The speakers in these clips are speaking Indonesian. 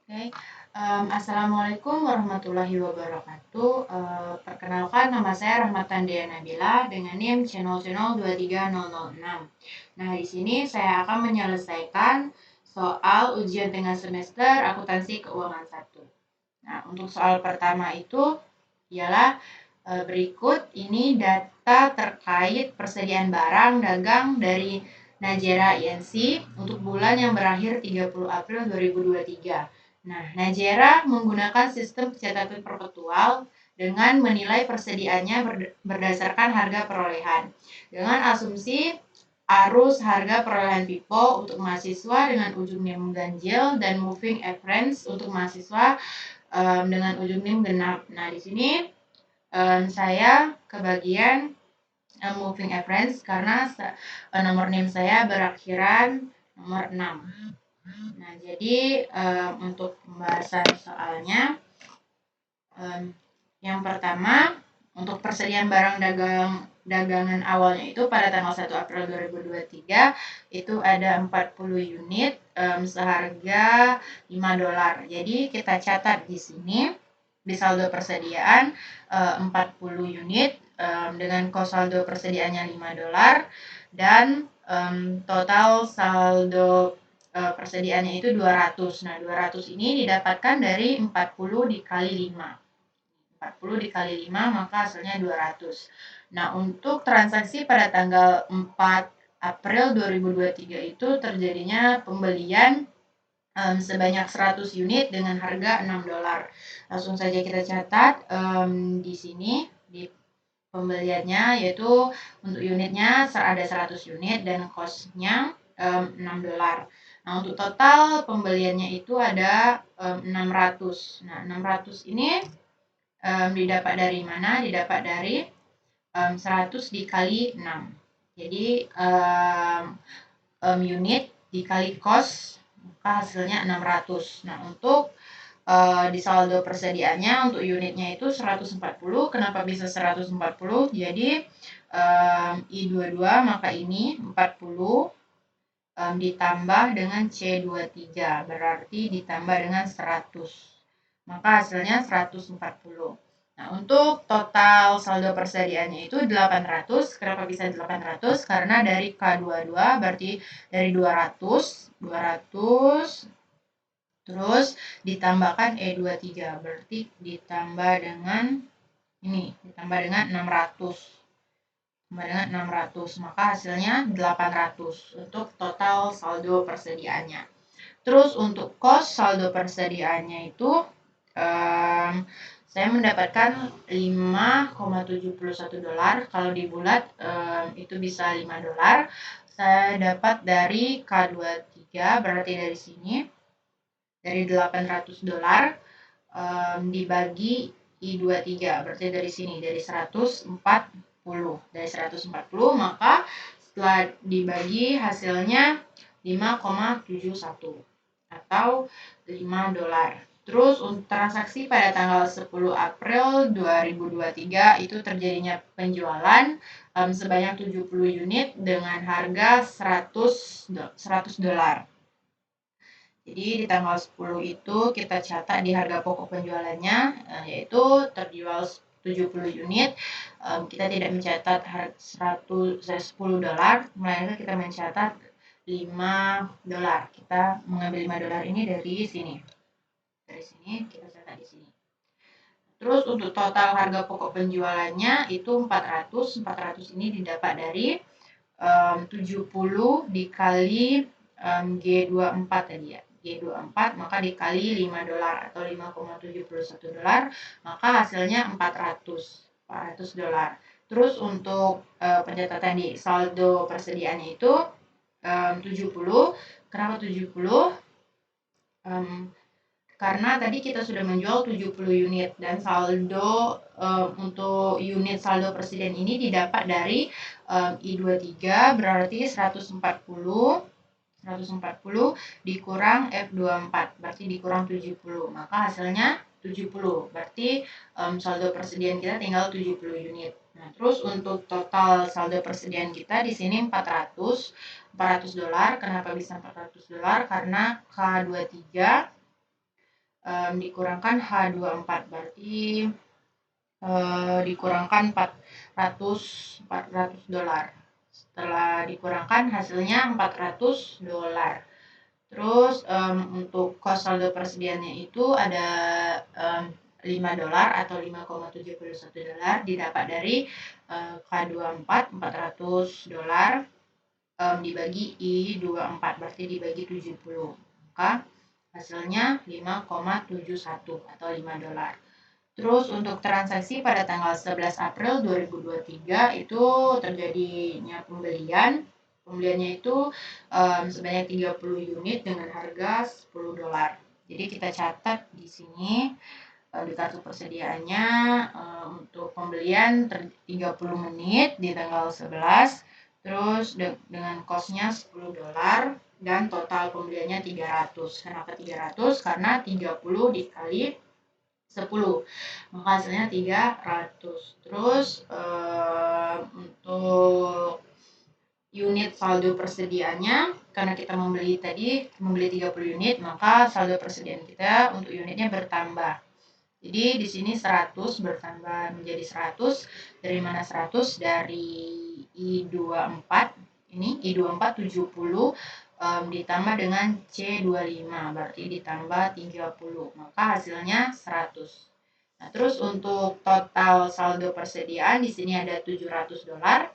Oke, Assalamualaikum warahmatullahi wabarakatuh. Perkenalkan nama saya Rahmatan Dea Nabila dengan NIM channel 23006. Nah, di sini saya akan menyelesaikan soal ujian tengah semester akuntansi keuangan 1. Nah, untuk soal pertama itu ialah berikut ini data terkait persediaan barang dagang dari Najera INC untuk bulan yang berakhir 30 April 2023. Nah, Najera menggunakan sistem pencatatan perpetual dengan menilai persediaannya berdasarkan harga perolehan. Dengan asumsi arus harga perolehan PIPO untuk mahasiswa dengan ujung NIM ganjil dan moving average untuk mahasiswa dengan ujung NIM genap. Nah, di sini saya kebagian moving average karena nomor NIM saya berakhiran nomor 6. Nah, jadi untuk pembahasan soalnya, yang pertama, untuk persediaan barang dagangan awalnya itu pada tanggal 1 April 2023 itu ada 40 unit seharga $5. Jadi kita catat di sini di saldo persediaan 40 unit dengan kos saldo persediaannya $5 dan total saldo persediaannya itu 200. Nah, 200 ini didapatkan dari 40 dikali 5. 40 dikali 5 maka hasilnya 200. Nah, untuk transaksi pada tanggal 4 April 2023 itu terjadinya pembelian sebanyak 100 unit dengan harga $6. Langsung saja kita catat di sini di pembeliannya, yaitu untuk unitnya ada 100 unit dan kosnya $6. Nah, untuk total pembeliannya itu ada 600. Nah, 600 ini didapat dari mana? Didapat dari 100 dikali 6. Jadi unit dikali kos maka hasilnya 600. Nah, untuk di saldo persediaannya untuk unitnya itu 140. Kenapa bisa 140? Jadi I22 maka ini 40 ditambah dengan C23 berarti ditambah dengan 100. Maka hasilnya 140. Nah, untuk total saldo persediaannya itu 800. Kenapa bisa 800? Karena dari K22 berarti dari 200 terus ditambahkan E23 berarti ditambah dengan ini, ditambah dengan 600. Maka hasilnya 800 untuk total saldo persediaannya. Terus untuk kos saldo persediaannya itu saya mendapatkan $5,71. Kalau di bulat itu bisa $5. Saya dapat dari K23 berarti dari sini dari $800 dibagi I23 berarti dari sini dari 140. Dari 140 maka setelah dibagi hasilnya 5,71 atau $5. Terus untuk transaksi pada tanggal 10 April 2023 itu terjadinya penjualan sebanyak 70 unit dengan harga $100. Jadi di tanggal 10 itu kita catat di harga pokok penjualannya yaitu terjual 70 unit. Kita tidak mencatat $10, melainkan kita mencatat $5. Kita mengambil $5 ini dari sini. Dari sini kita catat di sini. Terus untuk total harga pokok penjualannya itu 400. 400 ini didapat dari 70 dikali G24 tadi ya. G24 maka dikali $5 atau $5,71 maka hasilnya $400. Terus untuk pencatatan di saldo persediaannya itu 70. Kenapa 70? Karena tadi kita sudah menjual 70 unit dan saldo untuk unit saldo persediaan ini didapat dari I23 berarti 140 dikurang F24 berarti dikurang 70 maka hasilnya 70 berarti saldo persediaan kita tinggal 70 unit. Nah, terus untuk total saldo persediaan kita di sini $400. Kenapa bisa $400? Karena K23 dikurangkan H24 berarti dikurangkan 400 dolar. Setelah dikurangkan hasilnya 400 dolar. Terus untuk kos saldo persediaannya itu ada 5 dolar atau 5,71 dolar didapat dari K24 400 dolar dibagi I24 berarti dibagi 70. Maka hasilnya 5,71 atau 5 dolar. Terus untuk transaksi pada tanggal 11 April 2023 itu terjadinya pembelian. Pembeliannya itu sebanyak 30 unit dengan harga 10 dolar. Jadi kita catat di sini di kartu persediaannya untuk pembelian 30 menit di tanggal 11, terus dengan kosnya 10 dolar dan total pembeliannya 300. Kenapa 300? Karena 30 dikali 10, maka hasilnya 300. Terus untuk unit saldo persediaannya, karena kita membeli 30 unit, maka saldo persediaan kita untuk unitnya bertambah. Jadi di sini 100 bertambah menjadi 100. Dari mana 100? Dari I24. Ini I24 70 ditambah dengan C25 berarti ditambah 30. Maka hasilnya 100. Nah, terus untuk total saldo persediaan di sini ada 700 dolar.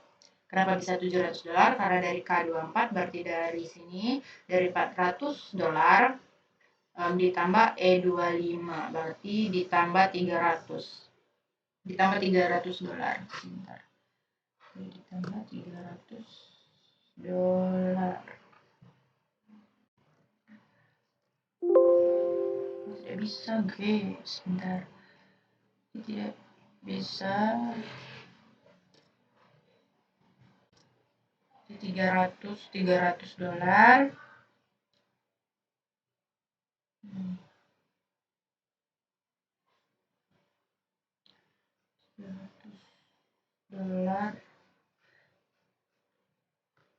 Kenapa bisa 700 dolar? Karena dari K24 berarti dari sini dari 400 dolar ditambah E25 berarti ditambah 300. Ditambah 300 dolar. Sebentar. Ditambah 300 dolar. Tidak bisa, guys. Sebentar. Tidak bisa. 300 dolar. Dolar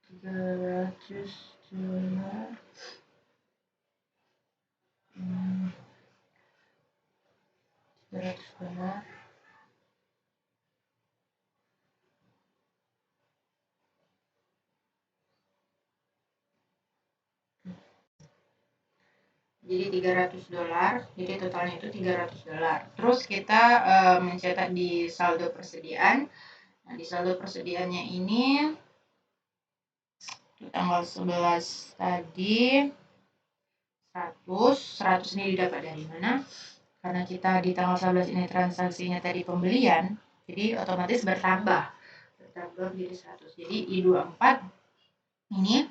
300 dolar dolar. Jadi 300 dolar, jadi totalnya itu 300 dolar. Terus kita mencetak di saldo persediaan. Nah, di saldo persediaannya ini tanggal 11 tadi 100 ini didapat dari mana? Karena kita di tanggal 11 ini transaksinya tadi pembelian, jadi otomatis bertambah menjadi 100. Jadi I24 ini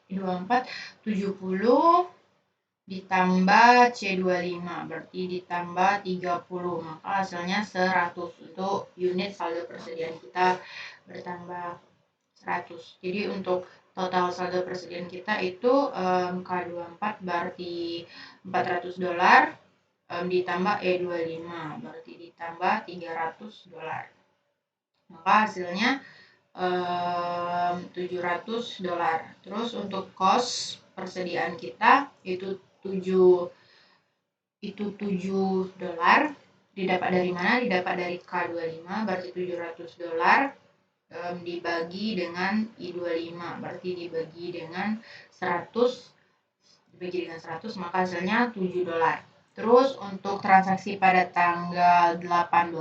I24 70 ditambah C25 berarti ditambah 30, maka hasilnya 100. Untuk unit saldo persediaan kita bertambah 100. Jadi untuk total saldo persediaan kita itu K24 berarti 400 dolar ditambah E25 berarti ditambah 300 dolar. Maka hasilnya 700 dolar. Terus untuk kos persediaan kita itu 7 dolar. Didapat dari mana? Didapat dari K25 berarti 700 dolar dibagi dengan I25 berarti dibagi dengan 100 maka hasilnya 7 dolar. Terus untuk transaksi pada tanggal 18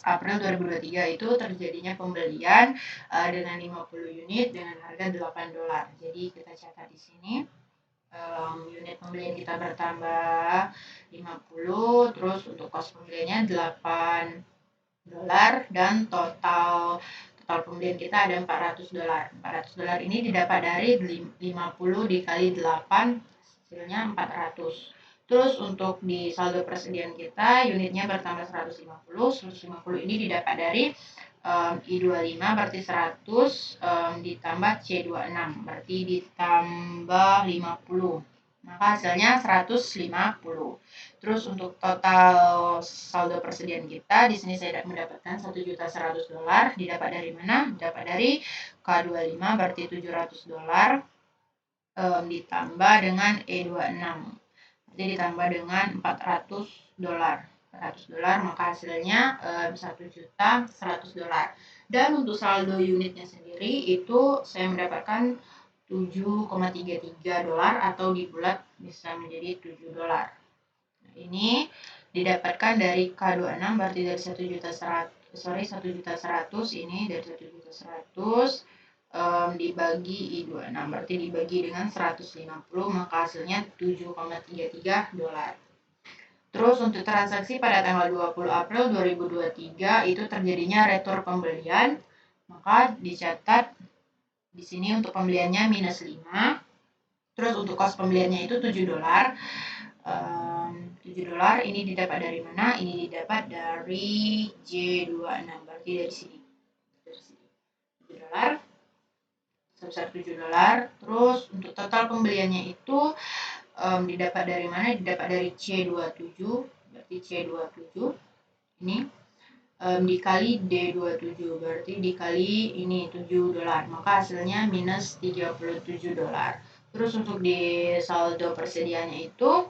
April 2023 itu terjadinya pembelian dengan 50 unit dengan harga 8 dolar. Jadi kita catat di sini unit pembelian kita bertambah 50, terus untuk kos pembeliannya 8 dolar dan total pembelian kita ada 400 dolar. 400 dolar ini didapat dari 50 dikali 8 hasilnya 400. Terus untuk di saldo persediaan kita unitnya bertambah 150 ini didapat dari I25 berarti 100 ditambah C26 berarti ditambah 50, maka hasilnya 150. Terus untuk total saldo persediaan kita di sini saya mendapatkan 1.100 dolar. Didapat dari mana? Didapat dari K25 berarti 700 dolar ditambah dengan E26 Jadi ditambah dengan $400. Maka hasilnya $1.100.000. Dan untuk saldo unitnya sendiri itu saya mendapatkan $7,33 atau dibulat bisa menjadi $7. Nah, ini didapatkan dari K26 berarti dari 1.100.000 ini dari 1.100.000 dibagi I26 berarti dibagi dengan 150 maka hasilnya $7,33. Terus untuk transaksi pada tanggal 20 April 2023 itu terjadinya retur pembelian, maka dicatat di sini untuk pembeliannya -5. Terus untuk kos pembeliannya itu $7. $7 ini didapat dari mana? Ini didapat dari J26 berarti dari sini. $7 sebesar $7. Terus untuk total pembeliannya itu didapat dari mana? Didapat dari C27 berarti C27 ini dikali D27 berarti dikali ini $7, maka hasilnya minus $37. Terus untuk di saldo persediaannya itu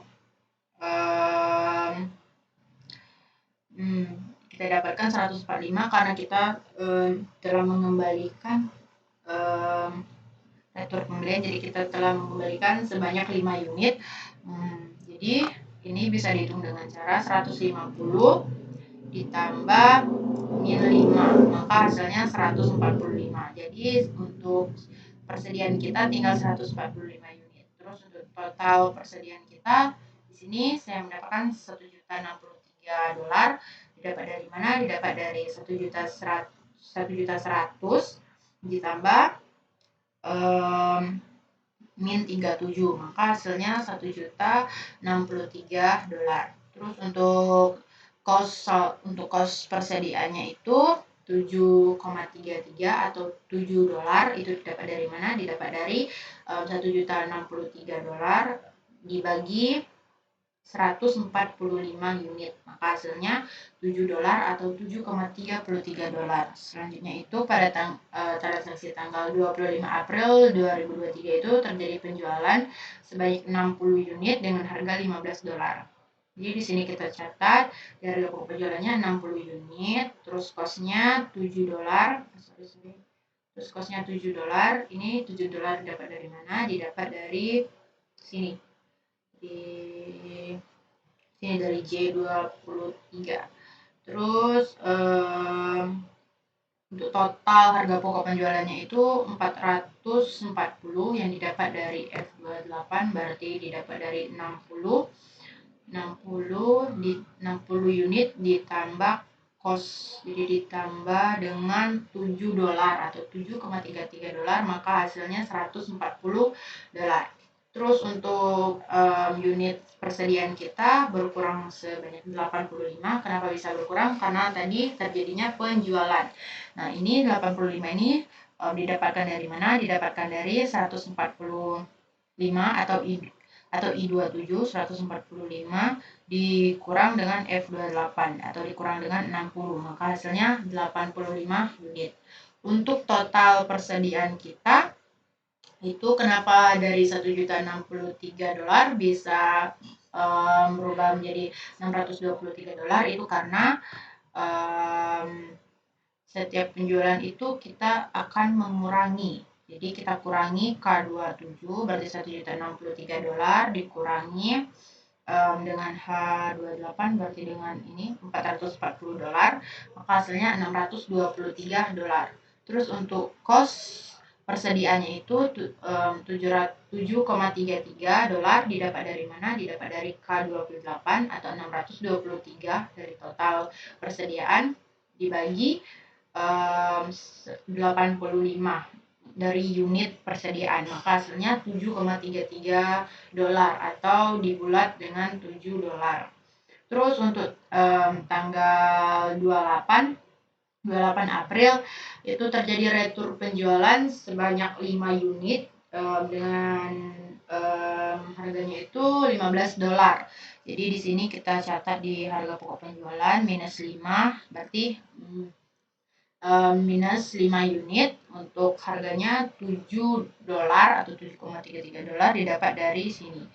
kita dapatkan 145 karena kita telah mengembalikan retur pembelian, jadi kita telah mengembalikan sebanyak 5 unit. Jadi ini bisa dihitung dengan cara 150 ditambah -5, maka hasilnya 145. Jadi untuk persediaan kita tinggal 145 unit. Terus untuk total persediaan kita di sini saya mendapatkan $1.063. Didapat dari mana? Didapat dari 1.100.000 ditambah min 37, maka hasilnya $1.063. Terus untuk kos persediaannya itu 7,33 atau $7 itu didapat dari mana? Didapat dari $1.063 dibagi 145 unit, maka hasilnya $7 atau $7,33. Selanjutnya itu pada transaksi tanggal 25 April 2023 itu terjadi penjualan sebanyak 60 unit dengan harga $15. Jadi di sini kita catat dari pokok penjualannya 60 unit, terus kosnya $7. Terus kosnya $7. Ini $7 didapat dari mana? Didapat dari sini. Di sini dari J23. Terus untuk total harga pokok penjualannya itu 440 yang didapat dari F28 berarti didapat dari 60 unit ditambah kos, jadi ditambah dengan $7 atau $7,33, maka hasilnya $140. Terus untuk unit persediaan kita berkurang sebanyak 85. Kenapa bisa berkurang? Karena tadi terjadinya penjualan. Nah, ini 85 ini didapatkan dari mana? Didapatkan dari 145 atau I27 145 dikurang dengan F28 atau dikurang dengan 60, maka hasilnya 85 unit. Untuk total persediaan kita itu kenapa dari $1.063 bisa berubah menjadi $623 itu karena setiap penjualan itu kita akan mengurangi. Jadi kita kurangi K27 berarti $1.063 dikurangi dengan H28 berarti dengan ini $440, maka hasilnya $623. Terus untuk kos persediaannya itu $7,33 didapat dari mana? Didapat dari K28 atau 623 dari total persediaan dibagi 85 dari unit persediaan, maka hasilnya $7,33 atau dibulat dengan $7. Terus untuk tanggal 28 April itu terjadi retur penjualan sebanyak 5 unit dengan harganya itu $15. Jadi di sini kita catat di harga pokok penjualan -5 berarti minus 5 unit untuk harganya $7 atau $7,33 didapat dari sini.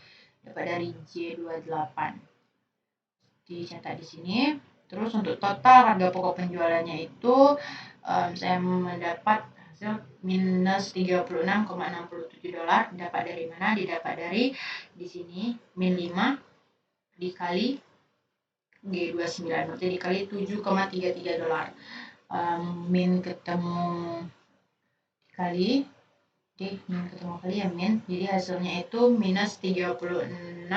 dapat dari J28. Dicatat di sini. Terus untuk total harga pokok penjualannya itu saya mendapat hasil minus 36,67 dolar. Dapat dari mana? Didapat dari di sini min 5 dikali G29, berarti dikali 7,33 dolar. Min ketemu kali min ketemu kali ya min, jadi hasilnya itu minus 36,67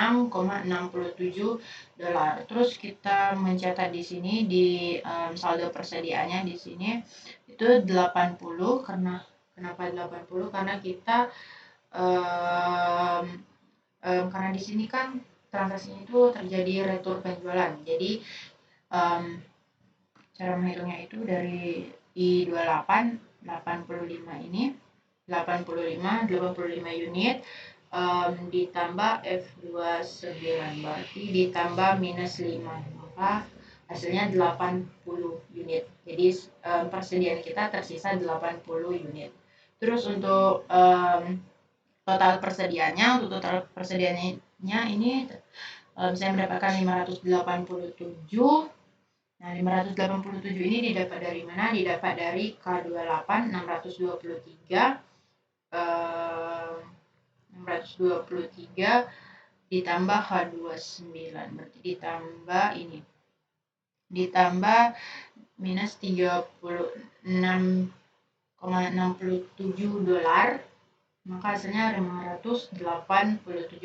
dolar. Terus kita mencatat di sini di saldo persediaannya di sini itu 80. Kenapa 80? Karena kita karena di sini kan transaksinya itu terjadi retur penjualan. Jadi cara menghitungnya itu dari I28 85 ini 85 unit ditambah F29 berarti ditambah minus 5, maka hasilnya 80 unit. Jadi persediaan kita tersisa 80 unit. Terus untuk total persediaannya ini saya mendapatkan 587. Nah, 587 ini didapat dari mana? Didapat dari K28 623 ditambah H29, berarti ditambah minus 36,67 dolar, maka hasilnya 587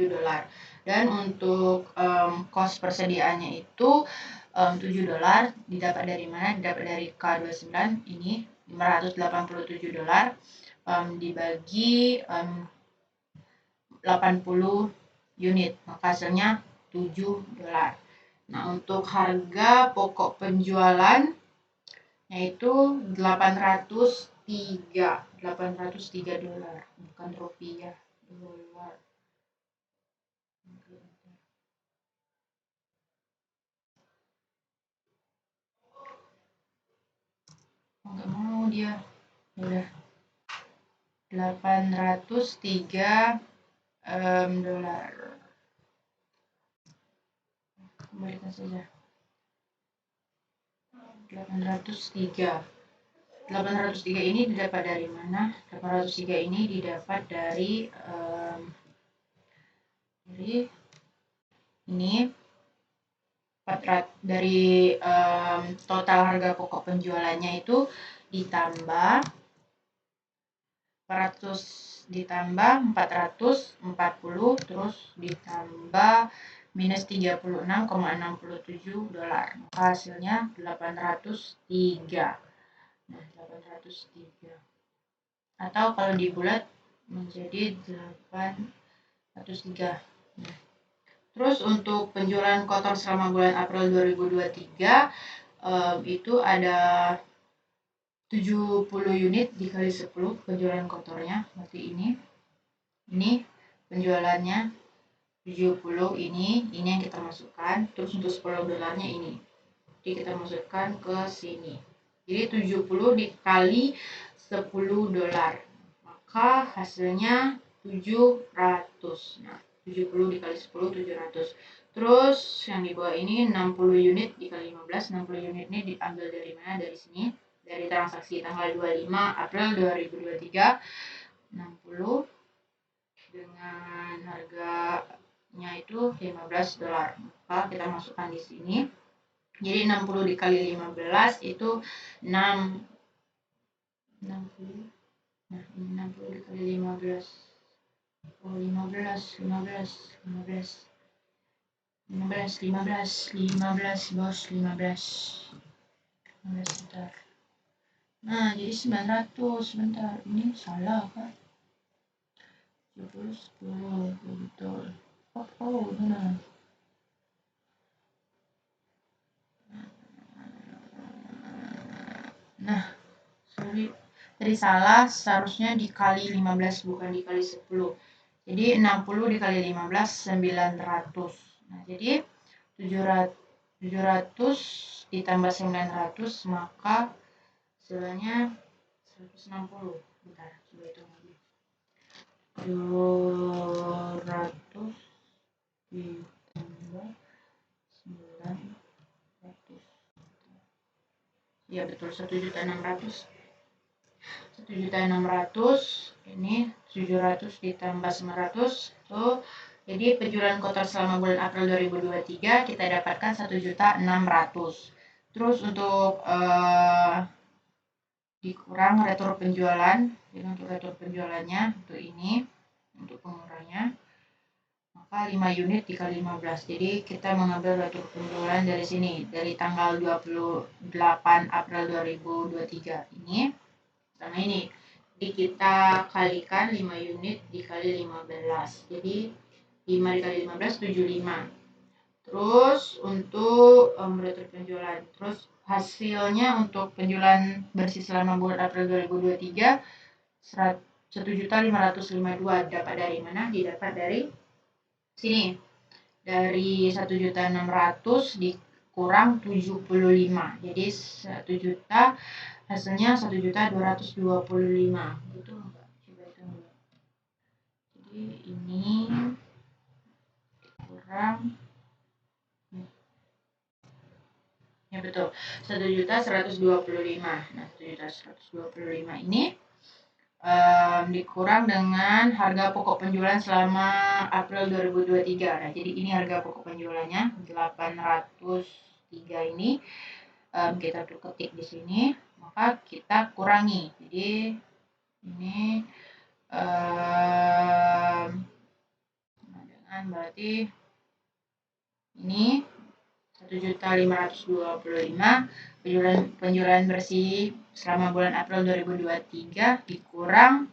dolar. Dan untuk cost persediaannya itu 7 dolar. Didapat dari mana? Didapat dari K29 ini 587 dolar dibagi 80 unit, maka hasilnya 7 dolar. Nah, untuk harga pokok penjualan yaitu 803 dolar, bukan rupiah, dolar. Enggak mau dia. Udah 803 dolar. Kembalikan saja. 803 ini didapat dari mana? 803 ini didapat dari ini dari total harga pokok penjualannya itu ditambah 440 terus ditambah minus 36,67 dolar, maka hasilnya 803. Nah, 803 atau kalau dibulat menjadi 803. Nah, terus untuk penjualan kotor selama bulan April 2023 itu ada 70 unit dikali 10 penjualan kotornya, berarti ini penjualannya 70 ini yang kita masukkan. Terus untuk 10 dolarnya ini, jadi kita masukkan ke sini. Jadi 70 dikali 10 dolar, maka hasilnya 700. Nah, 70 dikali 10 700. Terus yang di bawah ini 60 unit dikali 15. 60 unit ini diambil dari mana? Dari sini, dari transaksi tanggal 25 April 2023. 60 dengan harganya itu 15 dolar, maka kita masukkan di sini. Jadi 60 dikali 15 itu 60. Nah, ini 60 dikali 15. Oh, 15 bos, 15 bentar. Nah, jadi 900. Bentar, ini salah kan? 70 10 betul. Oh, benar. Nah, sorry, tadi salah, seharusnya dikali 15 bukan dikali 10. Jadi 60 dikali 15 900. Nah, jadi 700 ditambah 900 maka hasilnya 160. Bentar, coba hitung lagi. 700 ditambah 900. Ya betul, 1.600.000. 1.600.000 ini 700 ditambah 900 tuh. Jadi penjualan kotor selama bulan April 2023 kita dapatkan 1.600.000. Terus untuk dikurang retur penjualan, jadi untuk retur penjualannya untuk ini, untuk pengurangnya, maka 5 unit dikali 15. Jadi kita mengambil retur penjualan dari sini, dari tanggal 28 April 2023 ini sama ini. Jadi kita kalikan 5 unit dikali 15. Jadi 5 dikali 15 75. Terus untuk retur penjualan, terus hasilnya untuk penjualan bersih selama bulan April 2023 1.552.000 dapat dari mana? Didapat dari sini. Dari 1.600.000 dikurang 75. Jadi 1 juta hasilnya 1.225.000. Gitu enggak? Coba hitung dulu. Jadi ini kurang, ya betul, 1.125.000. Nah 1.125.000 ini dikurang dengan harga pokok penjualan selama April 2023. Nah jadi ini harga pokok penjualannya 803 ini kita ketik di sini, maka kita kurangi. Jadi ini dengan berarti ini 1.525.000 penjualan bersih selama bulan April 2023 dikurang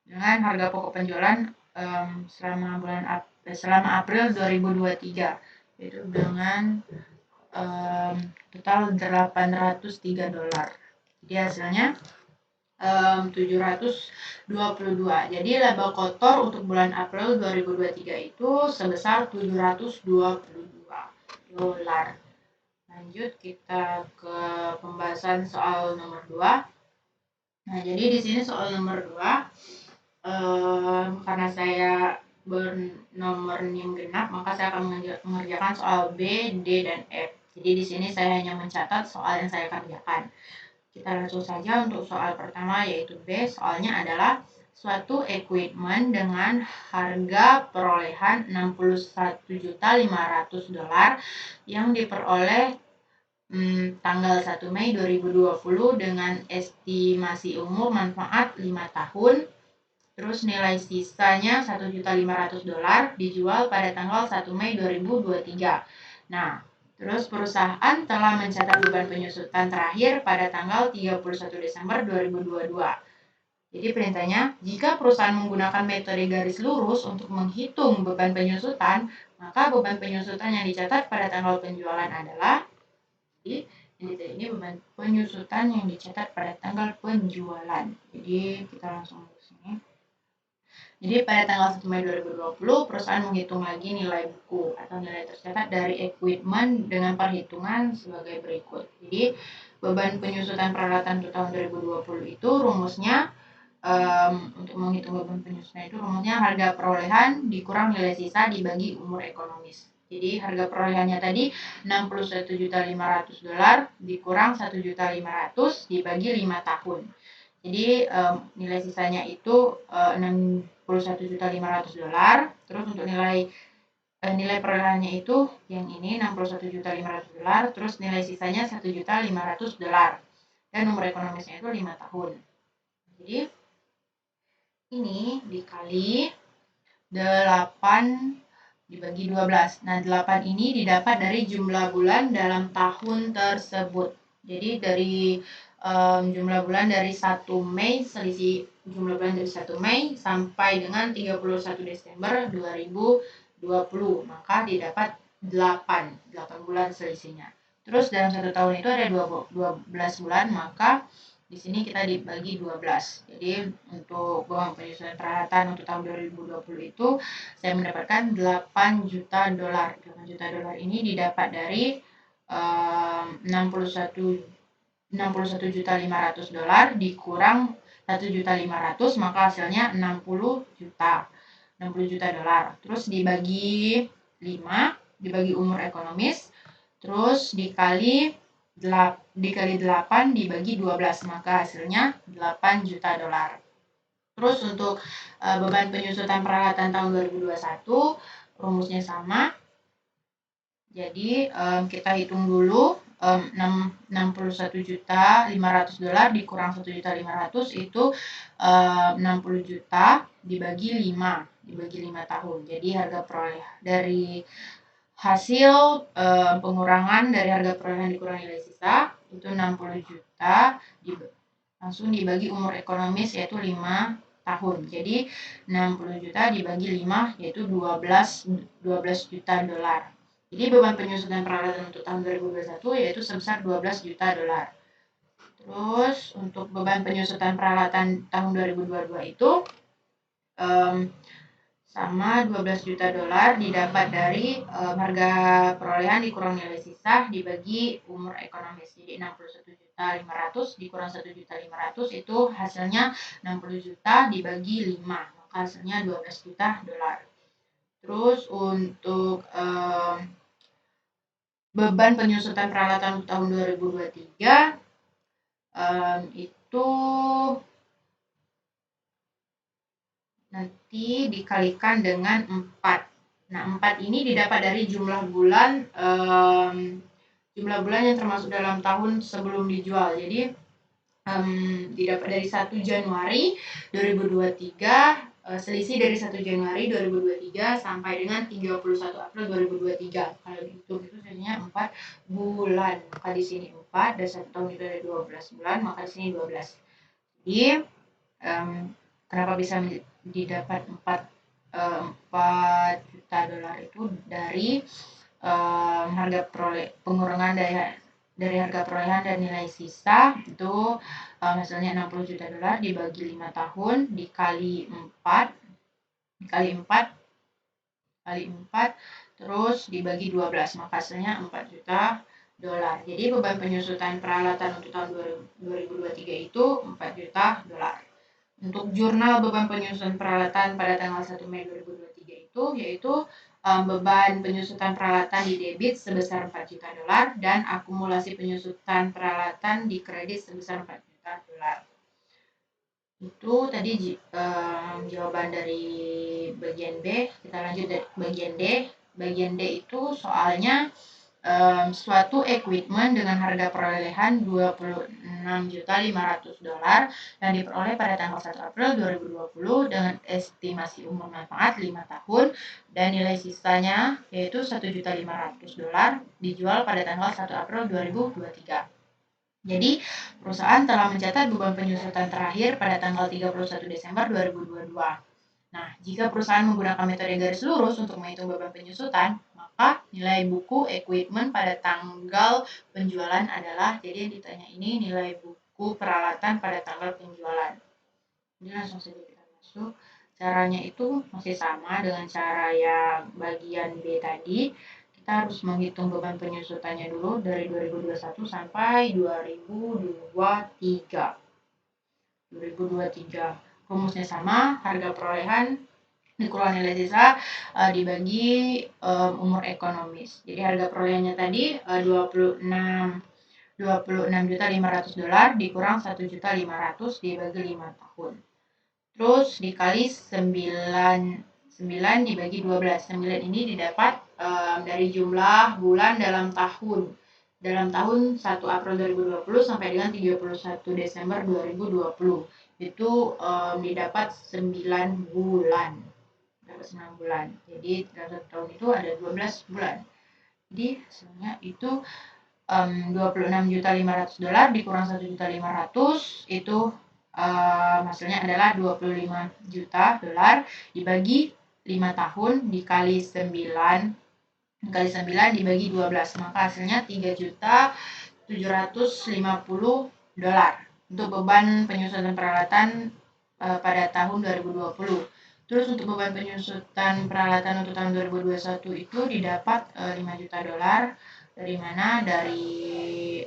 dengan harga pokok penjualan selama April 2023, yaitu dengan total $803. Jadi hasilnya 722. Jadi laba kotor untuk bulan April 2023 itu sebesar $722. Lanjut kita ke pembahasan soal nomor 2. Nah, jadi di sini soal nomor 2 karena saya bernomor NIM genap, maka saya akan mengerjakan soal B, D, dan F. Jadi di sini saya hanya mencatat soal yang saya kerjakan. Kita langsung saja untuk soal pertama, yaitu B. Soalnya adalah suatu equipment dengan harga perolehan $61.500 yang diperoleh tanggal 1 Mei 2020 dengan estimasi umur manfaat 5 tahun. Terus nilai sisanya $1.500.000 dijual pada tanggal 1 Mei 2023. Nah, terus perusahaan telah mencatat beban penyusutan terakhir pada tanggal 31 Desember 2022. Jadi perintahnya, jika perusahaan menggunakan metode garis lurus untuk menghitung beban penyusutan, maka beban penyusutan yang dicatat pada tanggal penjualan adalah, jadi ini beban penyusutan yang dicatat pada tanggal penjualan. Jadi kita langsung ke sini. Jadi pada tanggal 1 Mei 2020, perusahaan menghitung lagi nilai buku atau nilai tercatat dari equipment dengan perhitungan sebagai berikut. Jadi beban penyusutan peralatan untuk tahun 2020 itu rumusnya, untuk menghitung beban penyusutan itu rumusnya harga perolehan dikurang nilai sisa dibagi umur ekonomis. Jadi harga perolehannya tadi $61.500 dikurang $1.500.000 dibagi 5 tahun. Jadi nilai sisanya itu $61.500. Terus untuk nilai perolehannya itu yang ini $61.500. Terus nilai sisanya $1.500.000 dan umur ekonomisnya itu 5 tahun. Jadi ini dikali 8 dibagi 12. Nah 8 ini didapat dari jumlah bulan dalam tahun tersebut. Jadi dari jumlah bulan dari 1 Mei, selisih jumlah bulan dari 1 Mei sampai dengan 31 Desember 2020, maka didapat 8 bulan selisihnya. Terus dalam 1 tahun itu ada 12 bulan, maka di sini kita dibagi 12. Jadi untuk beban penyusutan peralatan untuk tahun 2020 itu saya mendapatkan $8 juta. $8 juta ini didapat dari 61.500 dikurang 1.500.000, maka hasilnya 60 juta. $60 juta. Terus dibagi 5 dibagi umur ekonomis, terus dikali 8 dibagi 12, maka hasilnya 8 juta dolar. Terus untuk beban penyusutan peralatan tahun 2021 rumusnya sama. Jadi kita hitung dulu 61.500.000 dikurang 1.500.000 itu 60 juta dibagi 5 tahun. Jadi harga perolehan dari hasil pengurangan dari harga perolehan dikurangi nilai sisa itu 60 juta langsung dibagi umur ekonomis yaitu 5 tahun. Jadi 60 juta dibagi 5 yaitu 12 juta dolar. Jadi beban penyusutan peralatan untuk tahun 2021 yaitu sebesar 12 juta dolar. Terus untuk beban penyusutan peralatan tahun 2022 itu sama 12 juta dolar didapat dari harga perolehan dikurang nilai sisa dibagi umur ekonomis. Jadi 61.500.000 dikurang 1.500.000 itu hasilnya 60 juta dibagi 5, maka hasilnya 12 juta dolar. Terus untuk beban penyusutan peralatan untuk tahun 2023 itu nanti dikalikan dengan 4. Nah, 4 ini didapat dari jumlah bulan yang termasuk dalam tahun sebelum dijual. Jadi didapat dari 1 Januari 2023 selisih dari 1 Januari 2023 sampai dengan 31 April 2023. Kalau dihitung itu sebenarnya 4 bulan. Maka di sini 4 dan 1 tahun itu ada 12 bulan, maka di sini 12. Jadi kenapa bisa didapat 4 juta dolar itu dari harga pengurangan dari harga perolehan dan nilai sisa itu hasilnya 60 juta dolar dibagi 5 tahun dikali 4 terus dibagi 12, maka hasilnya 4 juta dolar. Jadi beban penyusutan peralatan untuk tahun 2023 itu 4 juta dolar. Untuk jurnal beban penyusutan peralatan pada tanggal 1 Mei 2023 itu yaitu beban penyusutan peralatan di debit sebesar 4 juta dolar dan akumulasi penyusutan peralatan di kredit sebesar 4 juta dolar. Itu tadi jawaban dari bagian B. Kita lanjut dari bagian D. Bagian D itu soalnya suatu equipment dengan harga perolehan 26.500.000 dolar yang diperoleh pada tanggal 1 April 2020 dengan estimasi umur manfaat 5 tahun dan nilai sisanya yaitu 1.500.000 dolar dijual pada tanggal 1 April 2023. Jadi, perusahaan telah mencatat beban penyusutan terakhir pada tanggal 31 Desember 2022. Nah, jika perusahaan menggunakan metode garis lurus untuk menghitung beban penyusutan, maka nilai buku equipment pada tanggal penjualan adalah, jadi yang ditanya ini nilai buku peralatan pada tanggal penjualan. Jadi langsung saja kita masuk. Caranya itu masih sama dengan cara yang bagian B tadi. Kita harus menghitung beban penyusutannya dulu dari 2021 sampai 2023. Rumusnya sama, harga perolehan dikurang nilai sisa dibagi umur ekonomis. Jadi harga perolehannya tadi 26.500.000 dolar dikurang 1.500.000 dibagi 5 tahun. Terus dikali 9 dibagi 12. 9 ini didapat dari jumlah bulan dalam tahun. Dalam tahun 1 April 2020 sampai dengan 31 Desember 2020. Itu didapat 9 bulan. Jadi dalam tahun itu ada 12 bulan. Jadi hasilnya itu 26.500.000 dolar dikurang 1.500.000 itu hasilnya adalah 25 juta dolar dibagi 5 tahun dikali 9 dibagi 12, maka hasilnya 3.750.000 dolar untuk beban penyusutan peralatan pada tahun 2020. Terus untuk beban penyusutan peralatan untuk tahun 2021 itu didapat 5 juta dolar dari mana? Dari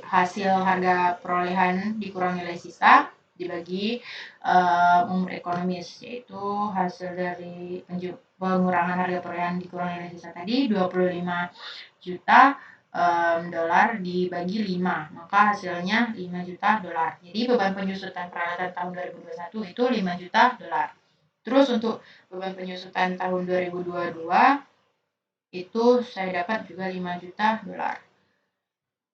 hasil harga perolehan dikurang nilai sisa dibagi umur ekonomis, yaitu hasil dari pengurangan harga perolehan dikurangi nilai sisa tadi 25 juta dolar dibagi 5, maka hasilnya 5 juta dolar. Jadi beban penyusutan peralatan tahun 2021 itu 5 juta dolar. Terus untuk beban penyusutan tahun 2022 itu saya dapat juga 5 juta dolar.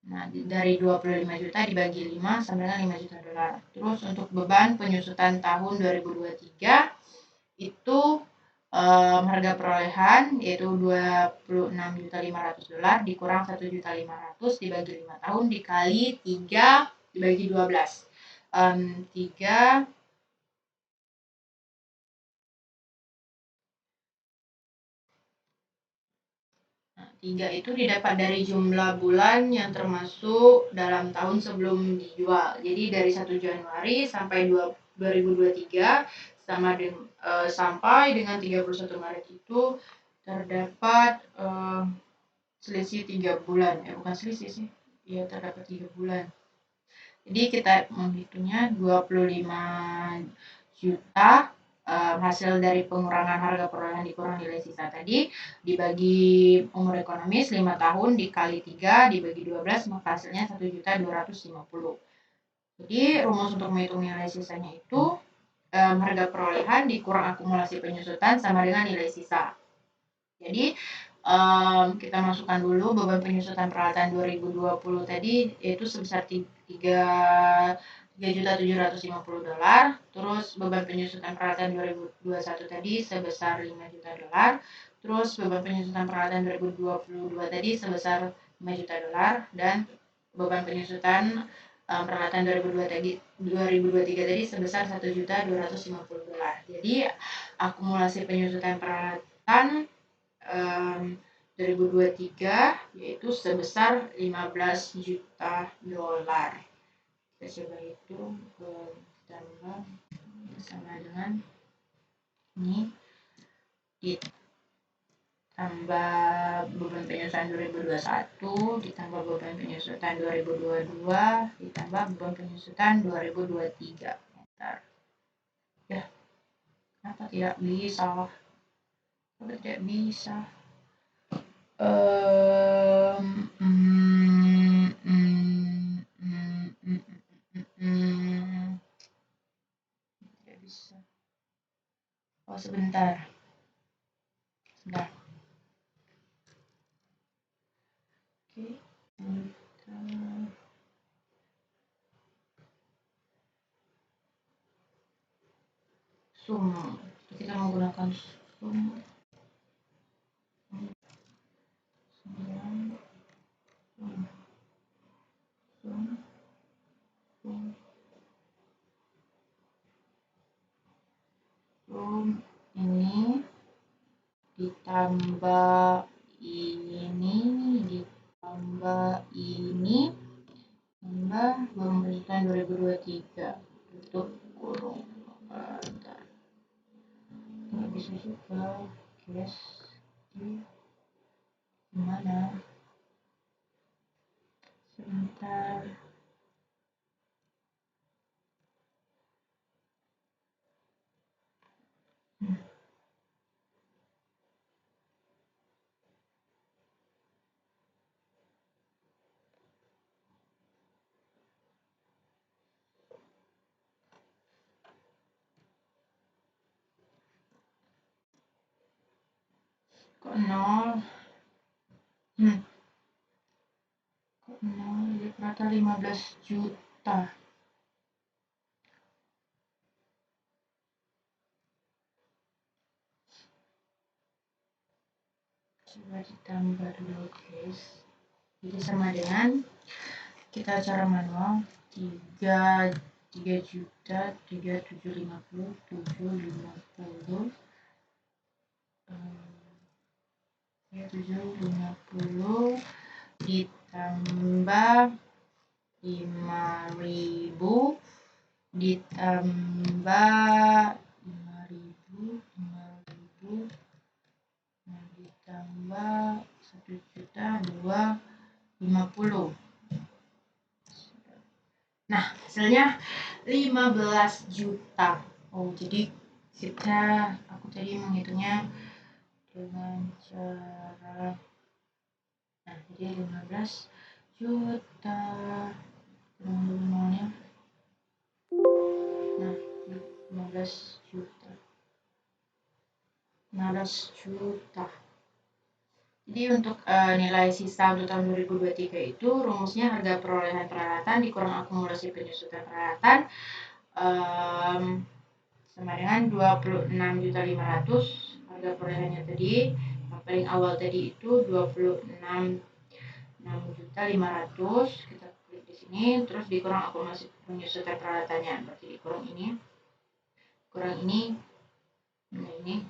Nah, dari 25 juta dibagi 5 sama dengan 5 juta dolar. Terus untuk beban penyusutan tahun 2023 itu harga perolehan yaitu 26.500.000 dolar dikurang 1.500.000 dibagi 5 tahun dikali 3 dibagi 12. 3 3 itu didapat dari jumlah bulan yang termasuk dalam tahun sebelum dijual. Jadi dari 1 Januari sampai 2023 sampai dengan 31 Maret itu terdapat selisih 3 bulan. Bukan selisih sih. Ya, terdapat 3 bulan. Jadi kita menghitungnya 25 juta hasil dari pengurangan harga perolehan dikurang nilai sisa tadi dibagi umur ekonomis 5 tahun dikali 3 dibagi 12 maka hasilnya 1.250.000. Jadi rumus untuk menghitung nilai sisanya itu harga perolehan dikurang akumulasi penyusutan sama dengan nilai sisa. Jadi kita masukkan dulu beban penyusutan peralatan 2020 tadi yaitu sebesar 3.750.000 dolar. Terus beban penyusutan peralatan 2021 tadi sebesar 5 juta dolar. Terus beban penyusutan peralatan 2022 tadi sebesar 5 juta dolar dan beban penyusutan peralatan 2023 tadi sebesar 1.250.000 dolar. Jadi akumulasi penyusutan peralatan 2023 yaitu sebesar 15 juta dolar. Kita coba hitung ditambah sama dengan ini ditambah beban penyusutan 2021 ditambah beban penyusutan 2022 ditambah beban penyusutan 2023. Bentar. Ya, kenapa tidak bisa? Tidak bisa. Tidak bisa. Oh, sebentar. Oke. Sum. Kita menggunakan sum. Ini ditambah ini ditambah ini tambah beban penyusutan 2023 tutup kurung. Bentar. Nggak bisa juga guys. Gimana? Sebentar. Kok nol? Kok nol? Rata 15 juta. Coba ditambah dulu guys. Jadi sama dengan kita cara manual 3.750.750 ditambah 5.000 ditambah 5.000 ditambah 1.250.000. Nah, hasilnya 15 juta. Oh, jadi aku tadi menghitungnya dengan cara jadi 15 juta nolnya 15 juta. Jadi untuk nilai sisa untuk tahun 2023 itu rumusnya harga perolehan peralatan dikurang akumulasi penyusutan peralatan sama dengan 26.500. Harga perolehannya tadi yang paling awal tadi itu 26.500. Kita klik di sini, terus dikurang akumulasi penyusutan peralatannya, berarti dikurang ini, nah ini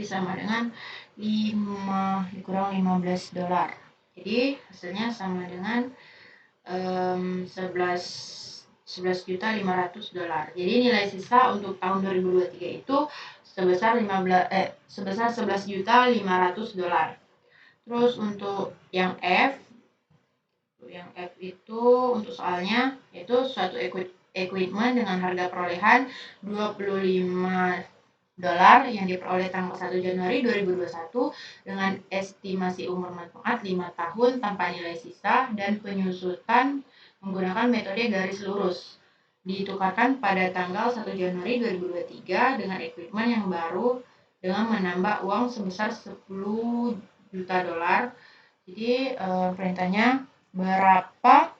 sama dengan 5 dikurang $15. Jadi hasilnya sama dengan $11.500. Jadi nilai sisa untuk tahun 2023 itu sebesar $11.500. Terus untuk yang F itu untuk soalnya yaitu suatu equipment dengan harga perolehan $25 yang diperoleh tanggal 1 Januari 2021 dengan estimasi umur manfaat 5 tahun tanpa nilai sisa dan penyusutan menggunakan metode garis lurus. Ditukarkan pada tanggal 1 Januari 2023 dengan equipment yang baru dengan menambah uang sebesar $10 juta. Jadi perintahnya berapa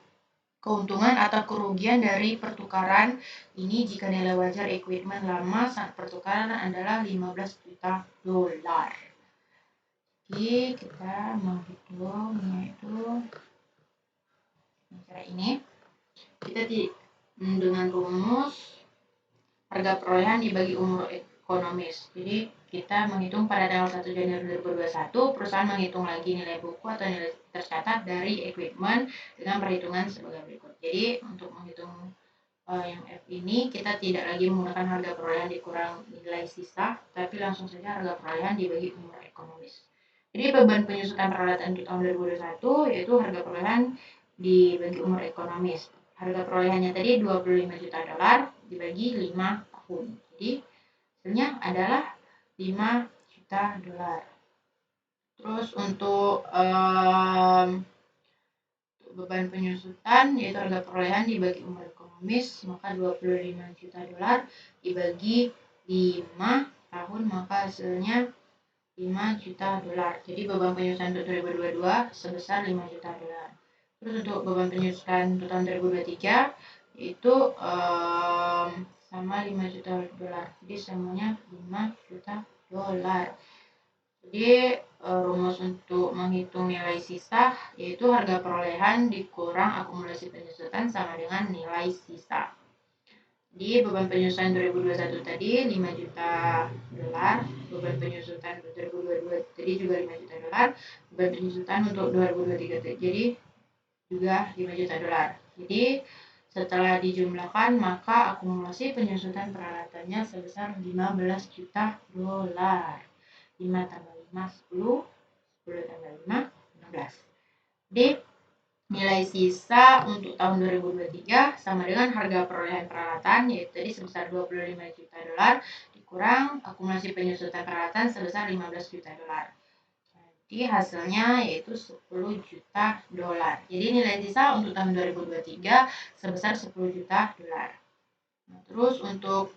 keuntungan atau kerugian dari pertukaran ini jika nilai wajar equipment lama saat pertukaran adalah $15 juta. Jadi kita menghitungnya itu cara ini. Kita dengan rumus harga perolehan dibagi umur ekonomis. Jadi kita menghitung pada tanggal 1 Januari 2021, perusahaan menghitung lagi nilai buku atau nilai tercatat dari equipment dengan perhitungan sebagai berikut. Jadi untuk menghitung yang F ini kita tidak lagi menggunakan harga perolehan dikurang nilai sisa, tapi langsung saja harga perolehan dibagi umur ekonomis. Jadi beban penyusutan peralatan untuk tahun 2021 yaitu harga perolehan dibagi umur ekonomis. Harga perolehannya tadi $25 juta dibagi 5 tahun. Jadi hasilnya adalah $5 juta. Terus untuk beban penyusutan yaitu harga perolehan dibagi umur ekonomis, maka $25 juta dibagi 5 tahun, maka hasilnya $5 juta. Jadi beban penyusutan untuk 2022 sebesar $5 juta. Terus untuk beban penyusutan untuk tahun 2023 itu sama $5 juta. Jadi semuanya $5 juta. Jadi rumus untuk menghitung nilai sisa yaitu harga perolehan dikurang akumulasi penyusutan sama dengan nilai sisa. Jadi beban penyusutan 2021 tadi $5 juta, beban penyusutan 2022 tadi juga $5 juta, beban penyusutan untuk 2023 jadi juga $5 juta. Jadi setelah dijumlahkan maka akumulasi penyusutan peralatannya sebesar $15 juta. 5 tambah 5, 10 tambah 5, 15. Jadi nilai sisa untuk tahun 2023 sama dengan harga perolehan peralatan yaitu tadi sebesar $25 juta dikurang akumulasi penyusutan peralatan sebesar $15 juta. Jadi hasilnya yaitu $10 juta. Jadi nilai sisa untuk tahun 2023 sebesar $10 juta. Nah, terus untuk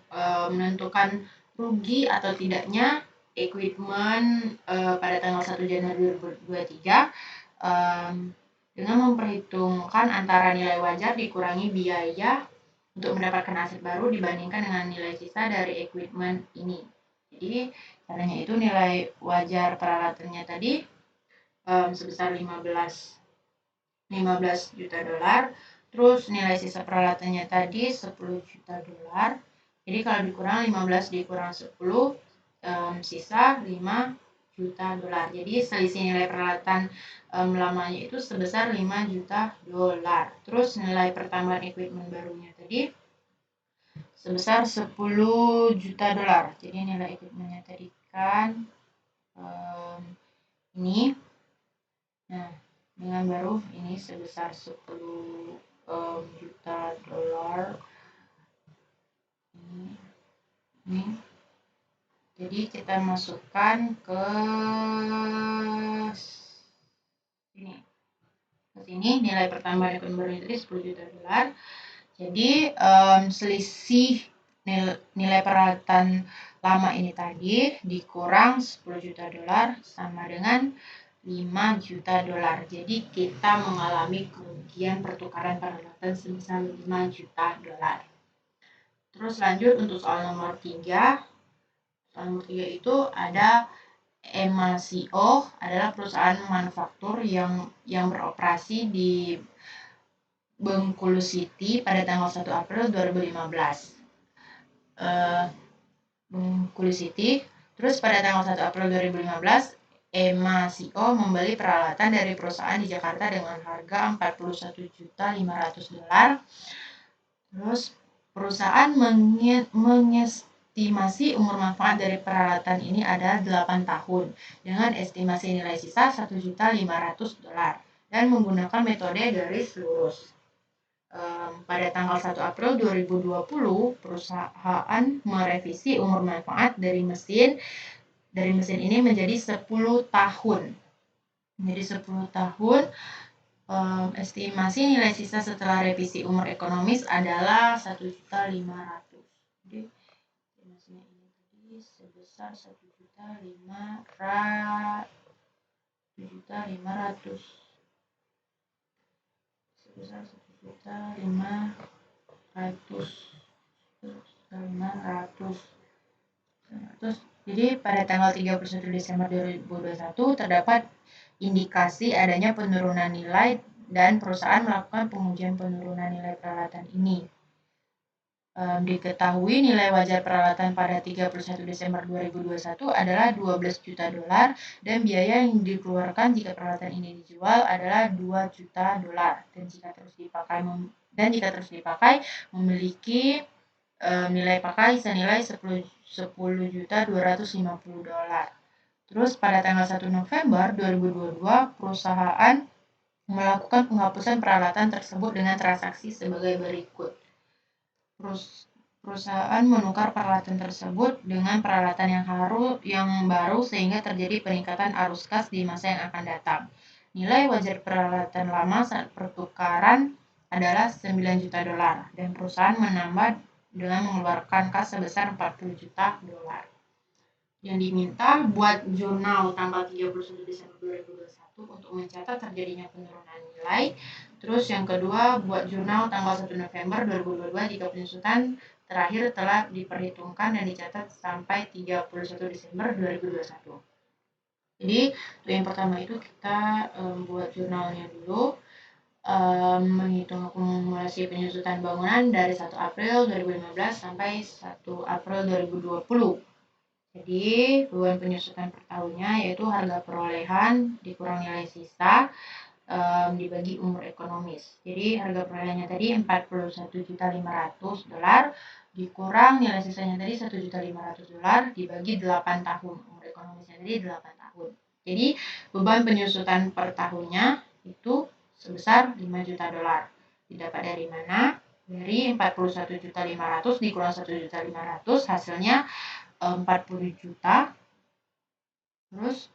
menentukan rugi atau tidaknya equipment pada tanggal 1 Januari 2023 dengan memperhitungkan antara nilai wajar dikurangi biaya untuk mendapatkan aset baru dibandingkan dengan nilai sisa dari equipment ini. Jadi caranya itu nilai wajar peralatannya tadi sebesar 15 juta $, terus nilai sisa peralatannya tadi $10 juta. Jadi kalau dikurang 15 dikurang 10 sisa $5 juta. Jadi selisih nilai peralatan lamanya itu sebesar $5 juta. Terus nilai pertambahan equipment barunya tadi sebesar $10 juta. Jadi nilai equipmentnya tadi kan ini. Nah, dengan baru ini sebesar $10 juta. Ini Jadi kita masukkan ke sini. Ke sini nilai pertambahan akun baru tadi 10 juta dolar. Jadi selisih nilai peralatan lama ini tadi dikurang 10 juta dolar sama dengan 5 juta dolar. Jadi kita mengalami kerugian pertukaran peralatan sebesar 5 juta dolar. Terus lanjut untuk soal nomor 3. Soal nomor 3 itu ada EMACO adalah perusahaan manufaktur yang beroperasi di Bengkulu City pada tanggal 1 April 2015. Bengkulu City. Terus pada tanggal 1 April 2015, EMACO membeli peralatan dari perusahaan di Jakarta dengan harga 41.500 dolar. Terus perusahaan mengestimasi umur manfaat dari peralatan ini adalah 8 tahun dengan estimasi nilai sisa 1.500 dolar dan menggunakan metode garis lurus. Pada tanggal 1 April 2020, perusahaan merevisi umur manfaat dari mesin ini menjadi 10 tahun. Jadi 10 tahun. Estimasi nilai sisa setelah revisi umur ekonomis adalah 1.500.000. Jadi estimasinya ini tadi sebesar 1.500.000. Sebesar 1.500.000. Jadi pada tanggal 31 Desember 2021 terdapat indikasi adanya penurunan nilai dan perusahaan melakukan pengujian penurunan nilai peralatan ini. Diketahui nilai wajar peralatan pada 31 Desember 2021 adalah 12 juta dolar dan biaya yang dikeluarkan jika peralatan ini dijual adalah 2 juta dolar dan jika terus dipakai memiliki nilai pakai senilai 10.250 dolar. Terus pada tanggal 1 November 2022, perusahaan melakukan penghapusan peralatan tersebut dengan transaksi sebagai berikut. Perusahaan menukar peralatan tersebut dengan peralatan yang baru sehingga terjadi peningkatan arus kas di masa yang akan datang. Nilai wajar peralatan lama saat pertukaran adalah 9 juta dolar dan perusahaan menambah dengan mengeluarkan kas sebesar 40 juta dolar. Yang diminta buat jurnal tanggal 31 Desember 2021 untuk mencatat terjadinya penurunan nilai. Terus yang kedua buat jurnal tanggal 1 November 2022 jika penyusutan terakhir telah diperhitungkan dan dicatat sampai 31 Desember 2021. Jadi yang pertama itu kita buat jurnalnya dulu. Menghitung akumulasi penyusutan bangunan dari 1 April 2015 sampai 1 April 2020. Jadi beban penyusutan per tahunnya yaitu harga perolehan dikurang nilai sisa dibagi umur ekonomis. Jadi harga perolehannya tadi 41.500 dolar dikurang nilai sisanya tadi 1.500 dolar dibagi 8 tahun. Umur ekonomisnya tadi 8 tahun. Jadi beban penyusutan per tahunnya itu sebesar 5 juta dolar. Didapat dari mana? Dari 41.500 dikurang 1.500 hasilnya 40 juta terus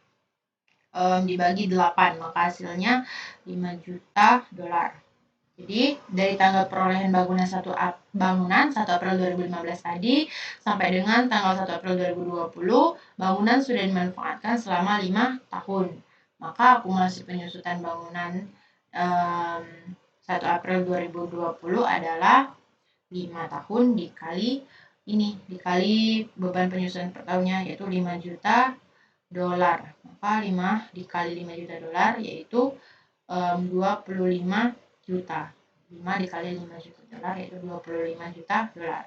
dibagi 8 maka hasilnya 5 juta dolar. Jadi dari tanggal perolehan bangunan 1 April 2015 tadi sampai dengan tanggal 1 April 2020 bangunan sudah dimanfaatkan selama 5 tahun. Maka akumulasi penyusutan bangunan 1 April 2020 adalah 5 tahun dikali beban penyusutan per tahunnya yaitu 5 juta dolar. Maka 5 dikali 5 juta dolar yaitu 25 juta. 5 dikali 5 juta dolar yaitu 25 juta dolar.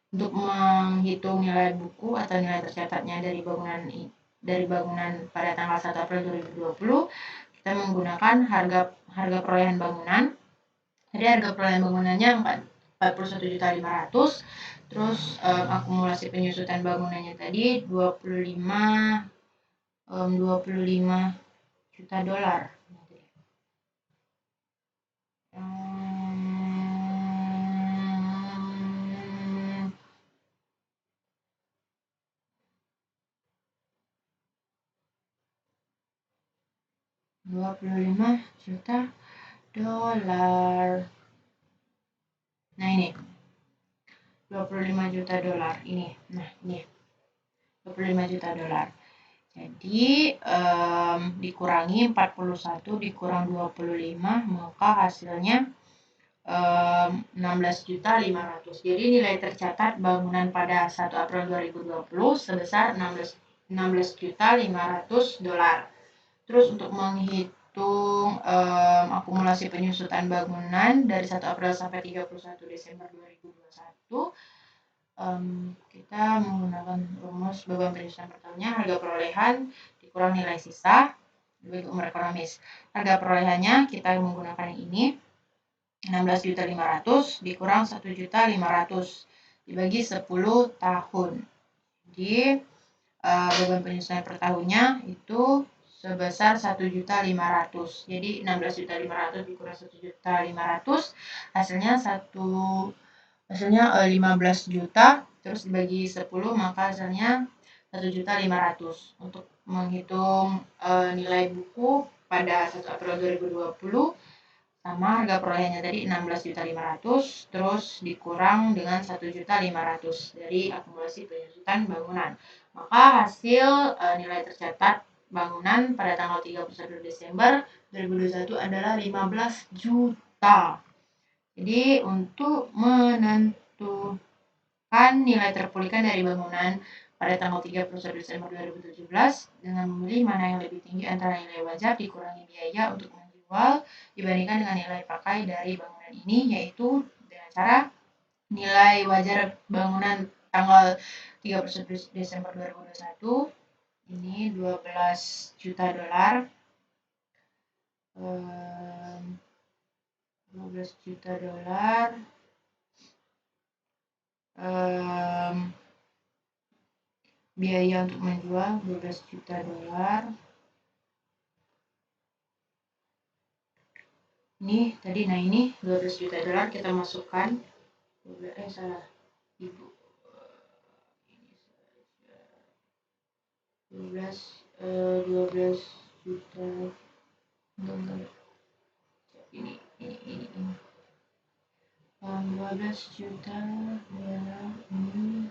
Untuk menghitung nilai buku atau nilai tercatatnya dari bangunan pada tanggal 1 April 2020 kita menggunakan harga perolehan bangunan. Jadi harga perolehan bangunannya 41.500. Terus akumulasi penyusutan bangunannya tadi 25 juta dolar. 25 juta dolar. Nah ini 25 juta dolar ini. Nah ini 25 juta dolar. Jadi dikurangi 41 dikurang 25 maka hasilnya 16.500.000. Jadi nilai tercatat bangunan pada 1 April 2020 sebesar 16.500.000 dolar. Terus untuk menghitung akumulasi penyusutan bangunan dari 1 April sampai 31 Desember 2021, kita menggunakan rumus beban penyusutan per tahunnya, harga perolehan dikurang nilai sisa bagi umur ekonomis. Harga perolehannya kita menggunakan ini 16.500.000 dikurang 1.500.000 dibagi 10 tahun. Jadi beban penyusutan per tahunnya itu sebesar 1.500.000. Jadi 16.500.000 dikurang 1.500.000 hasilnya 15 juta, terus dibagi 10 maka hasilnya 1.500.000. Untuk menghitung nilai buku pada 1 April 2020 sama harga perolehannya tadi 16.500.000 terus dikurang dengan 1.500.000 dari akumulasi penyusutan bangunan. Maka hasil nilai tercatat bangunan pada tanggal 31 Desember 2021 adalah 15 juta. Jadi untuk menentukan nilai terpulihkan dari bangunan pada tanggal 31 Desember 2017 dengan memilih mana yang lebih tinggi antara nilai wajar dikurangi biaya untuk menjual dibandingkan dengan nilai pakai dari bangunan ini, yaitu dengan cara nilai wajar bangunan tanggal 31 Desember 2021 ini 12 juta dolar. 12 juta dolar. Biaya untuk menjual 12 juta dolar. Ini tadi, nah ini 12 juta dolar kita masukkan. Salah. Ibu. Ini 12 juta. Ini. 12 juta dolar ini.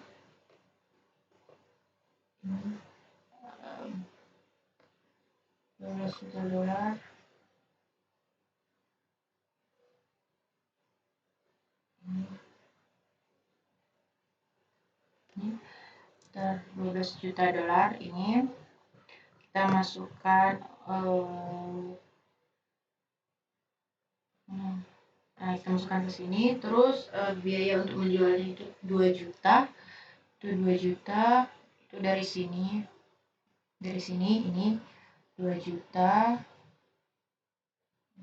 12 juta dolar. Ini 12 juta dolar ini kita masukkan kita masukkan ke sini, terus biaya untuk menjualnya itu 2 juta. Itu 2 juta itu dari sini ini 2 juta,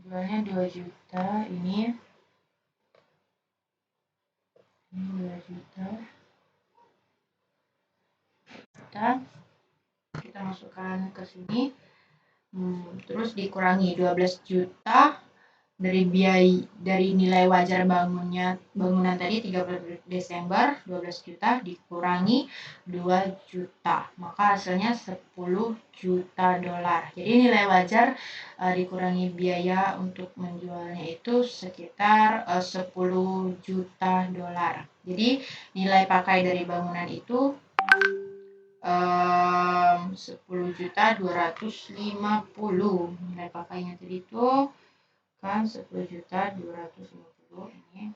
jualnya 2 juta, ini 2 juta. Kita masukkan ke sini, terus dikurangi 12 juta dari biaya dari nilai wajar bangunan tadi 30 Desember 12 juta dikurangi 2 juta, maka hasilnya 10 juta dolar. Jadi nilai wajar dikurangi biaya untuk menjualnya itu sekitar 10 juta dolar. Jadi nilai pakai dari bangunan itu 10.250. Nilai pakainya tadi itu kan 10.250 ini.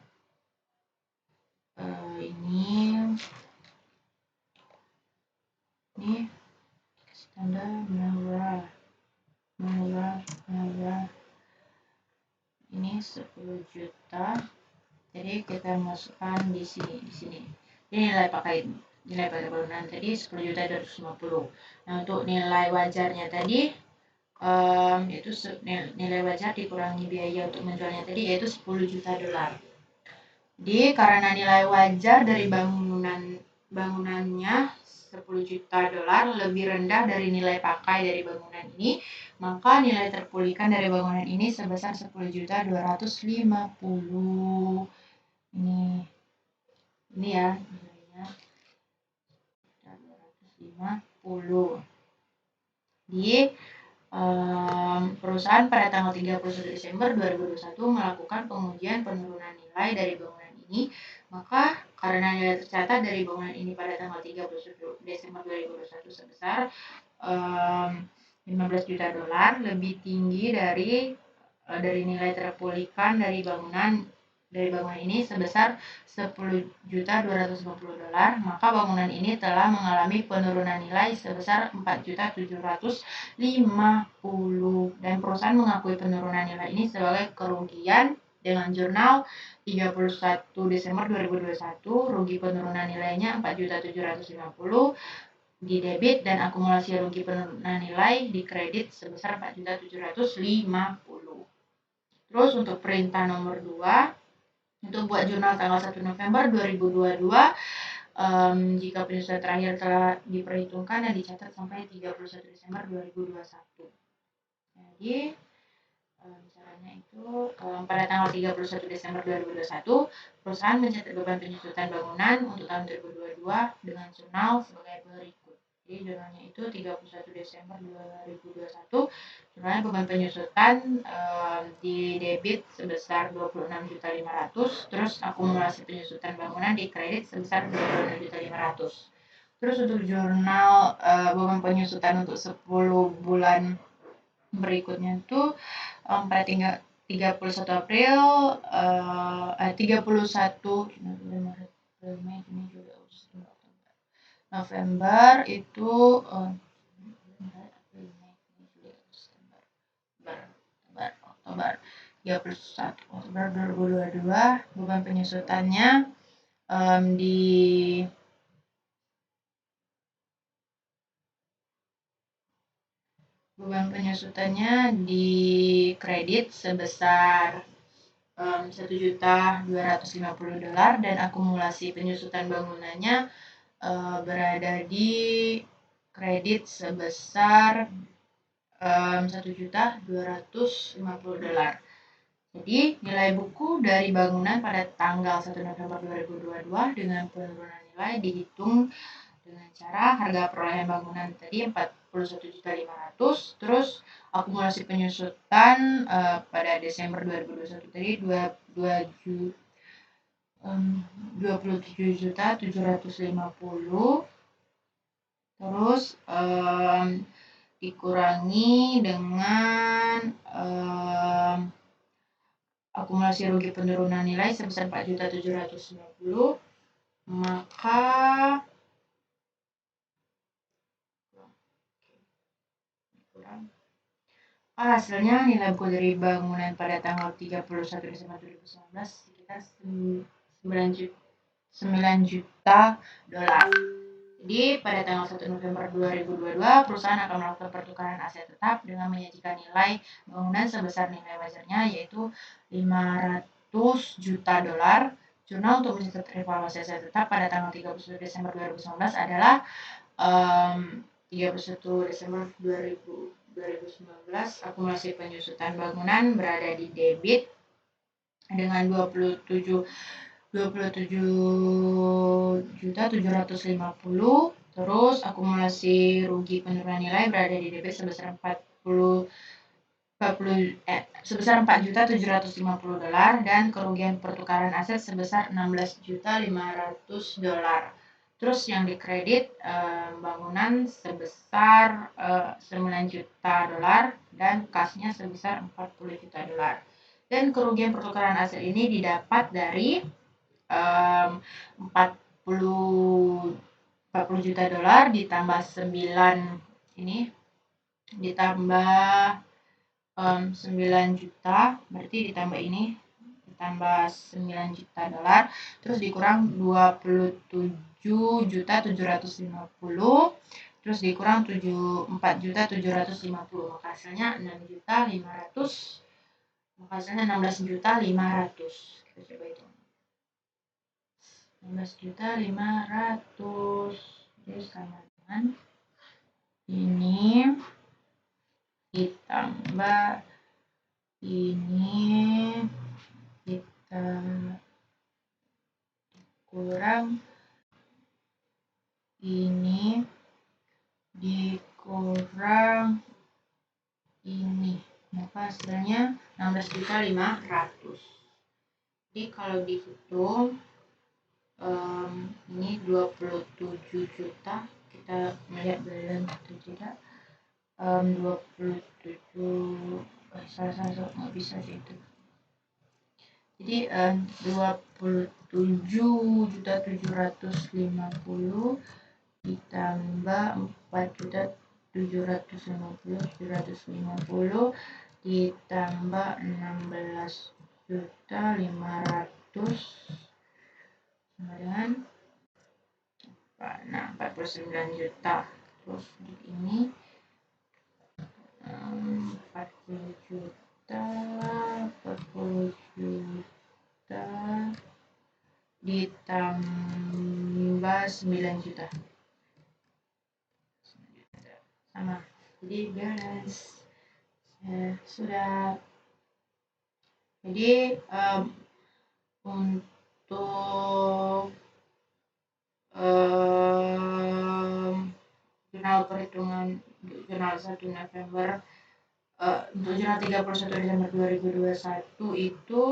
Ini standar murah. Ini 10 juta. Jadi kita masukkan di sini. Ini nilai pakai bangunan tadi 10.250. Nah, untuk nilai wajarnya tadi itu nilai wajar dikurangi biaya untuk menjualnya tadi yaitu 10 juta dolar. Jadi karena nilai wajar dari bangunannya 10 juta dolar lebih rendah dari nilai pakai dari bangunan ini, maka nilai terpulihkan dari bangunan ini sebesar 10.250. Ini ya nilainya 250. Jadi perusahaan pada tanggal 31 Desember 2021 melakukan pengujian penurunan nilai dari bangunan ini, maka karena nilai tercatat dari bangunan ini pada tanggal 31 Desember 2021 sebesar 15 juta dolar, lebih tinggi dari nilai terpulihkan dari bangunan ini sebesar 10.250 dolar, maka bangunan ini telah mengalami penurunan nilai sebesar 4.750 dan perusahaan mengakui penurunan nilai ini sebagai kerugian dengan jurnal 31 Desember 2021 rugi penurunan nilainya 4.750 di debit dan akumulasi rugi penurunan nilai di kredit sebesar 4.750. Terus untuk perintah nomor 2, untuk buat jurnal tanggal 1 November 2022, jika penyusutan terakhir telah diperhitungkan dan dicatat sampai 31 Desember 2021. Jadi caranya itu pada tanggal 31 Desember 2021 perusahaan mencatat beban penyusutan bangunan untuk tahun 2022 dengan jurnal sebagai berikut. Jadi jurnalnya itu 31 Desember 2021, jurnalnya beban penyusutan di debit sebesar 26.500.000, terus akumulasi penyusutan bangunan di kredit sebesar 26.500.000. Terus untuk jurnal beban penyusutan untuk 10 bulan berikutnya itu pada 31 April 31 Mei, Juni, Juli, Agustus, November itu Oktober 31 Oktober 2022 beban penyusutannya di beban penyusutannya di kredit sebesar 1.250 dolar dan akumulasi penyusutan bangunannya berada di kredit sebesar 1.250 dolar. Jadi nilai buku dari bangunan pada tanggal 1 November 2022 dengan penurunan nilai dihitung dengan cara harga perolehan bangunan tadi 41.500.000, terus akumulasi penyusutan pada Desember 2021 tadi 27.750.000, terus dikurangi dengan akumulasi rugi penurunan nilai sebesar 4.750.000, maka hasilnya nilai buku dari bangunan pada tanggal 31 Desember 2019 sekitar 9 juta dolar. Jadi pada tanggal 1 November 2022 perusahaan akan melakukan pertukaran aset tetap dengan menyajikan nilai bangunan sebesar nilai wajarnya yaitu 500 juta dolar. Jurnal untuk mencatat evaluasi aset tetap pada tanggal 31 Desember 2019 adalah 31 Desember 2019 akumulasi penyusutan bangunan berada di debit dengan 27.750, terus akumulasi rugi penurunan nilai berada di debit sebesar 4.750 dolar dan kerugian pertukaran aset sebesar 16.500 dolar. Terus yang dikredit bangunan sebesar 9 juta dolar dan kasnya sebesar 40 juta dolar. Dan kerugian pertukaran aset ini didapat dari 40 juta dolar ditambah 9 ini ditambah 9 juta, berarti ditambah ini ditambah 9 juta dolar, terus dikurang 27.750, terus dikurang 4.750, maka hasilnya 6.500.000, maka hasilnya 16.500.000. Kita coba hitung 16.500.000 jadi sama dengan ini ditambah ini kita kurang ini dikurang ini, maka hasilnya 16.500.000. Jadi kalau dihitung ini 27 juta, kita melihat dalam satu tidak 27 salah nggak bisa sih itu. Jadi 27.750.000 ditambah 4.750.000 ditambah 16.500.000 sama dengan 49 juta. Terus ini 40 juta ditambah 9 juta sama, jadi balance sudah. Jadi untuk jurnal perhitungan jurnal 1 November untuk jurnal 31 Desember 2021 itu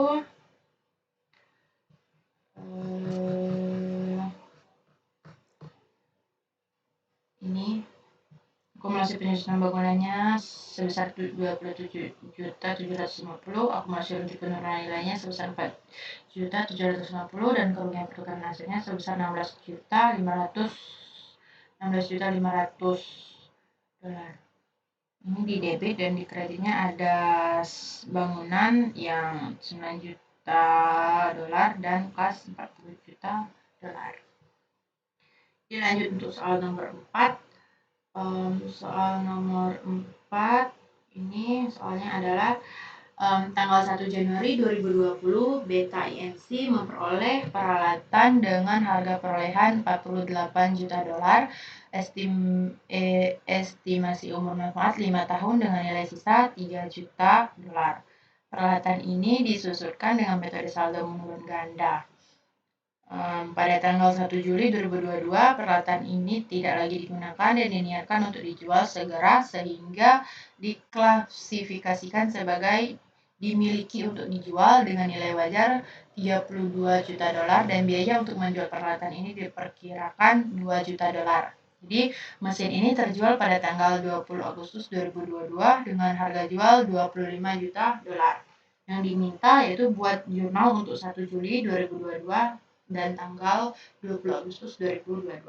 ini akumulasi penyusutan bangunannya sebesar 27.750.000, akumulasi rugi penurunan nilainya sebesar 4.750.000 dan kerugian pertukaran hasilnya sebesar 16.500.000 dolar. Ini di debit dan di kreditnya ada bangunan yang 9 juta dolar dan kas 40 juta dolar. Jadi lanjut untuk soal nomor 4. Soal nomor 4 ini soalnya adalah tanggal 1 Januari 2020 BKINC memperoleh peralatan dengan harga perolehan 48 juta dolar, estimasi umur manfaat 5 tahun dengan nilai sisa 3 juta dolar. Peralatan ini disusutkan dengan metode saldo menurun ganda. Pada tanggal 1 Juli 2022, peralatan ini tidak lagi digunakan dan diniatkan untuk dijual segera sehingga diklasifikasikan sebagai dimiliki untuk dijual dengan nilai wajar 32 juta dolar dan biaya untuk menjual peralatan ini diperkirakan 2 juta dolar. Jadi, mesin ini terjual pada tanggal 20 Agustus 2022 dengan harga jual 25 juta dolar. Yang diminta yaitu buat jurnal untuk 1 Juli 2022 dan tanggal 20 Agustus 2022.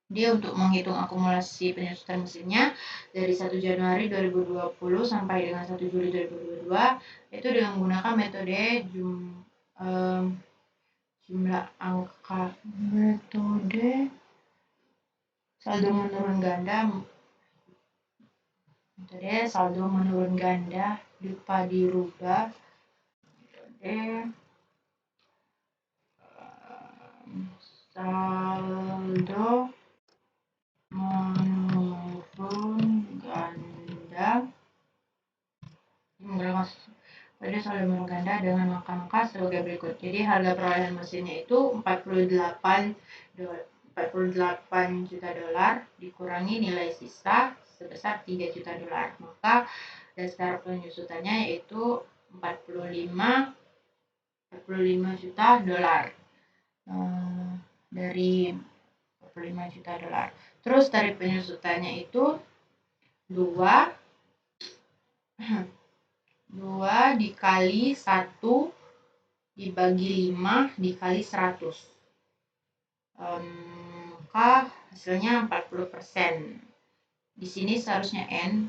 Dia untuk menghitung akumulasi penyusutan mesinnya dari 1 Januari 2020 sampai dengan 1 Juli 2022 itu dengan menggunakan metode jumlah angka, metode saldo menurun ganda, metode saldo menurun ganda lupa dirubah, metode saldo menurun ganda pada saldo menurun ganda dengan angka sebagai berikut. Jadi harga perolehan mesinnya itu 48 juta dolar dikurangi nilai sisa sebesar 3 juta dolar. Maka dasar penyusutannya yaitu 45 juta dolar. Dari 45 juta dolar. Terus tarif penyusutannya itu 2 dikali 1 dibagi 5 dikali 100. Maka hasilnya 40%. Di sini seharusnya N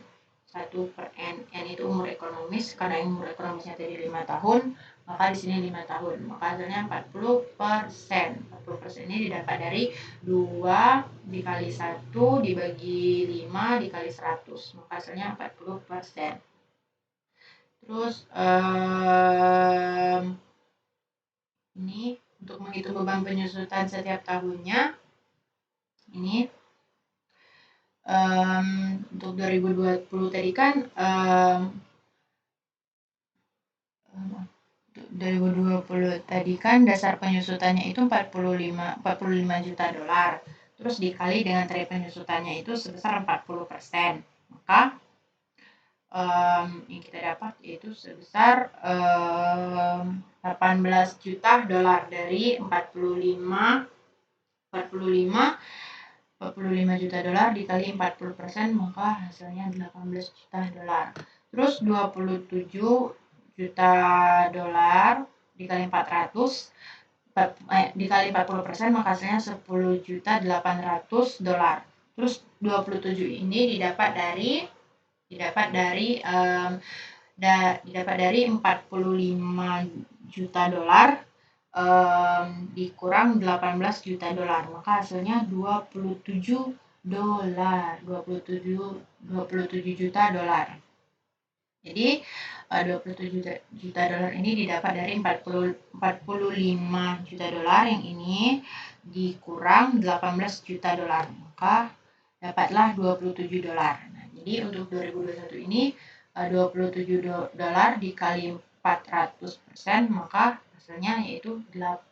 1/N. N itu umur ekonomis, karena umur ekonomisnya tadi 5 tahun, maka di sini 5 tahun. Maka hasilnya 40%. 40% ini didapat dari 2 dikali 1 dibagi 5 dikali 100. Maka hasilnya 40%. Terus ini untuk menghitung beban penyusutan setiap tahunnya. Ini untuk 2020 tadi kan 2020 tadi kan dasar penyusutannya itu 45 juta dolar. Terus dikali dengan tarif penyusutannya itu sebesar 40%. Maka yang kita dapat yaitu sebesar 18 juta dolar dari 45 juta dolar dikali 40%, maka hasilnya 18 juta dolar. Terus 27 juta dolar dikali 400 dikali 40%, maka hasilnya 10 juta 800 dolar. Terus 27 ini didapat dari 45 juta dolar dikurang 18 juta dolar, maka hasilnya 27 juta dolar. Jadi 27 juta dolar ini didapat dari 45 juta dolar yang ini dikurang 18 juta dolar, maka dapatlah 27 dolar. Nah, jadi untuk 2021 ini 27 dolar dikali 400%, maka hasilnya yaitu 10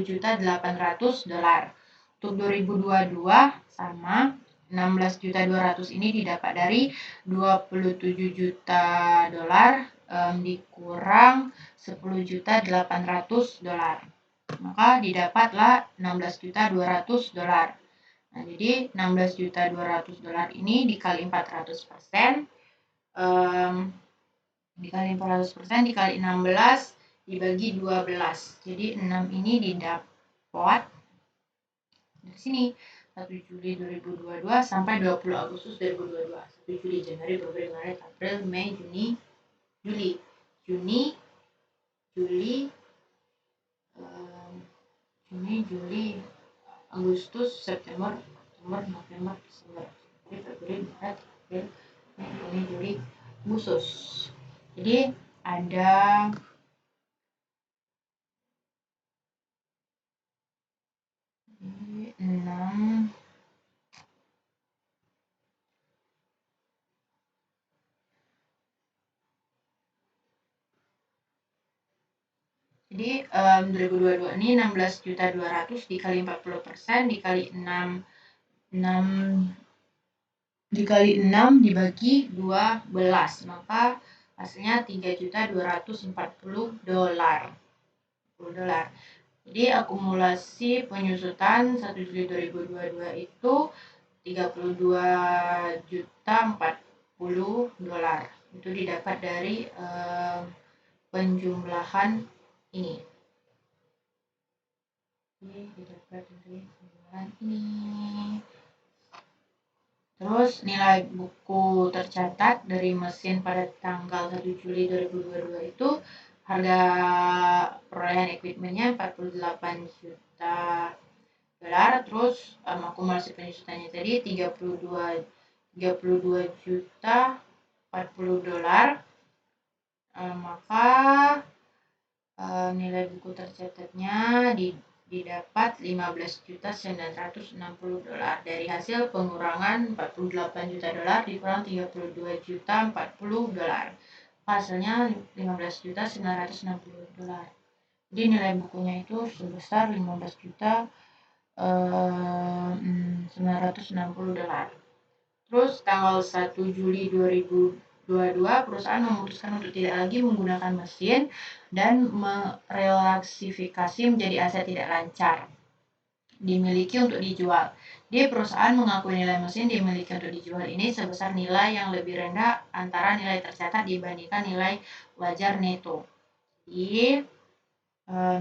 juta 800 dolar. Untuk 2022 sama 16 juta 200 ini didapat dari 27 juta dolar dikurang 10 juta 800 dolar, maka didapatlah 16 juta 200 dolar. Nah, jadi 16 juta 200 dolar ini dikali 400%, dikali 400% dikali 16 dibagi 12. Jadi 6 ini didapat dari sini 1 Juli 2022 sampai 20 Agustus 2022. 1 Juli, Januari, Februari, Maret, April, Mei, Juni, Juli, Juli, Agustus, September, November, Desember, Februari, Maret, April, Mei, Juni, Juli, Agustus. Jadi ada Jadi 2022 ini 16 juta 200 dikali 40% dikali 6 dikali 6 dibagi 12, maka hasilnya 3 juta 240 dolar. Jadi akumulasi penyusutan 1 Juli 2022 itu 32 juta 40 dolar. Itu didapat dari penjumlahan ini. Didapat dari penjumlahan ini. Terus nilai buku tercatat dari mesin pada tanggal 1 Juli 2022 itu harga perolehan equipmentnya 48 juta dolar. Terus akumulasi penyusutannya tadi 32 juta 40 dolar. Maka nilai buku tercatatnya didapat 15 juta 960 dolar dari hasil pengurangan 48 juta dolar dikurang 32 juta 40 dolar. Hasilnya 15 juta 960 dolar. Jadi nilai bukunya itu sebesar 15 juta 960 dolar. Terus tanggal 1 Juli 2022 perusahaan memutuskan untuk tidak lagi menggunakan mesin dan merelaksifikasi menjadi aset tidak lancar dimiliki untuk dijual. Di perusahaan mengakui nilai mesin dimiliki untuk dijual ini sebesar nilai yang lebih rendah antara nilai tercatat dibandingkan nilai wajar neto. Jadi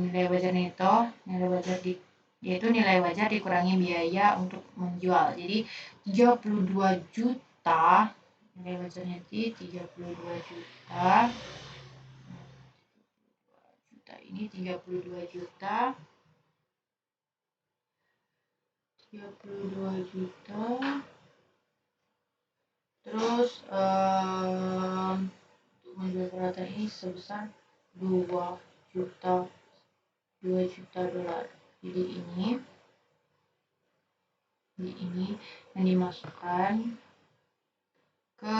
nilai wajar neto, yaitu nilai wajar dikurangi biaya untuk menjual. Jadi 32 juta, nilai wajarnya di 32 juta. Ini 32 juta. 32 juta. Terus untuk menjual peralatan ini sebesar 2 juta dolar. Jadi ini yang dimasukkan ke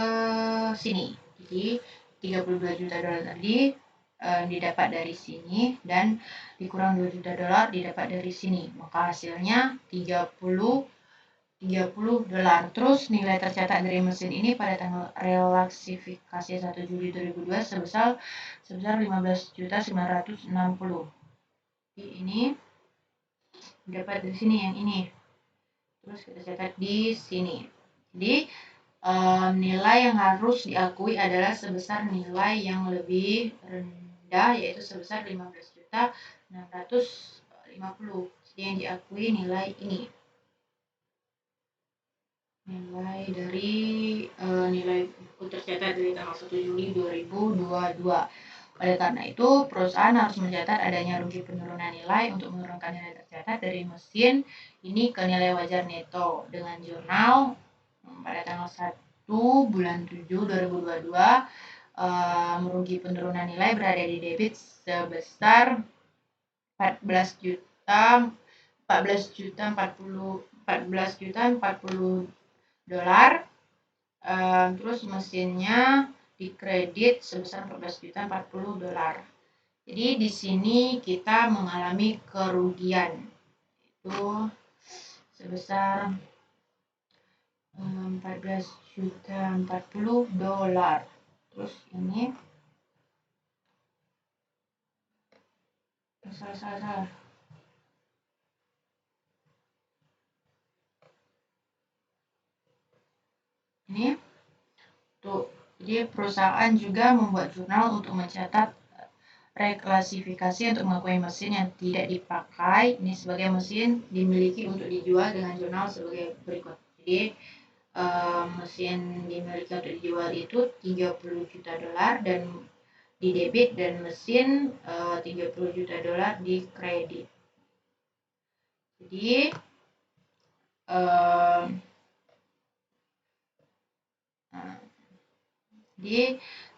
sini. Jadi 32 juta dolar tadi didapat dari sini dan dikurang 2 juta dolar didapat dari sini. Maka hasilnya 30 $30. Terus nilai tercatat dari mesin ini pada tanggal relaksifikasi 1 Juli 2002 sebesar 15.960. Jadi ini dapat dari sini yang ini. Terus kita catat di sini. Jadi nilai yang harus diakui adalah sebesar nilai yang lebih rendah, yaitu sebesar 15.650. Jadi yang diakui nilai ini. Nilai dari nilai tercatat dari tanggal 1 Juli 2022. Oleh karena itu, perusahaan harus mencatat adanya rugi penurunan nilai untuk menurunkan nilai tercatat dari mesin ini ke nilai wajar neto dengan jurnal pada tanggal 1 bulan 7 2022. Merugi penurunan nilai berada di debit sebesar 14 juta 40 dolar. Terus mesinnya di kredit sebesar 14 juta 40 dolar. Jadi di sini kita mengalami kerugian itu sebesar 14 juta 40 dolar. Terus ini salah. Ini tuh. Jadi perusahaan juga membuat jurnal untuk mencatat reklasifikasi untuk mengakui mesin yang tidak dipakai ini sebagai mesin dimiliki untuk dijual dengan jurnal sebagai berikut. Jadi mesin dimiliki untuk dijual itu 30 juta dolar dan di debit, dan mesin 30 juta dolar di kredit. Jadi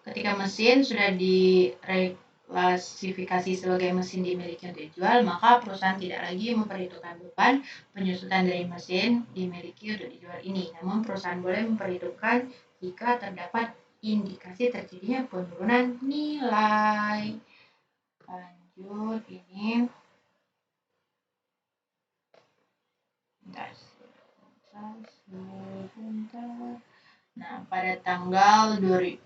ketika mesin sudah diklasifikasi sebagai mesin dimiliki untuk dijual, maka perusahaan tidak lagi memperhitungkan beban penyusutan dari mesin dimiliki untuk dijual ini. Namun perusahaan boleh memperhitungkan jika terdapat indikasi terjadinya penurunan nilai. Lanjut ini. Nah, pada tanggal 20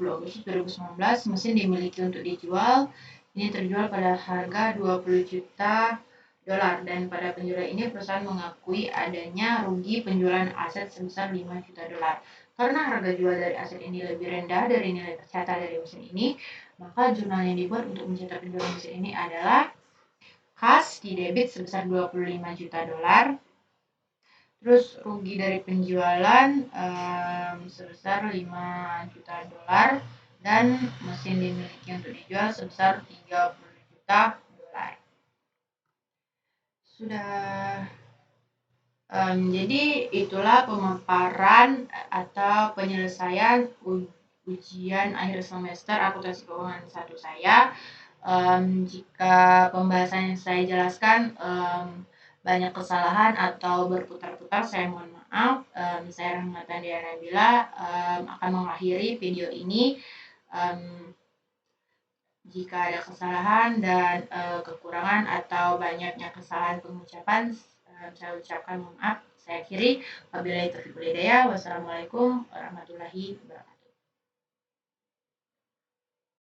Agustus 2019 mesin dimiliki untuk dijual. Ini terjual pada harga 20 juta dolar, dan pada penjualan ini perusahaan mengakui adanya rugi penjualan aset sebesar 5 juta dolar. Karena harga jual dari aset ini lebih rendah dari nilai tercatat dari mesin ini, maka jurnal yang dibuat untuk mencatat penjualan mesin ini adalah khas di debit sebesar 25 juta dolar. Terus rugi dari penjualan sebesar 5 juta dolar, dan mesin dimiliki untuk dijual sebesar 30 juta dolar. Sudah. Jadi itulah pemaparan atau penyelesaian ujian akhir semester akuntansi keuangan 1 saya. Jika pembahasan yang saya jelaskan banyak kesalahan atau berputar-putar, saya mohon maaf. Saya Rahmatan Diana Nabila akan mengakhiri video ini. Jika ada kesalahan dan kekurangan atau banyaknya kesalahan pengucapan, saya ucapkan mohon maaf. Saya akhiri. Wabillahi taufiq wal hidayah. Wassalamualaikum warahmatullahi wabarakatuh.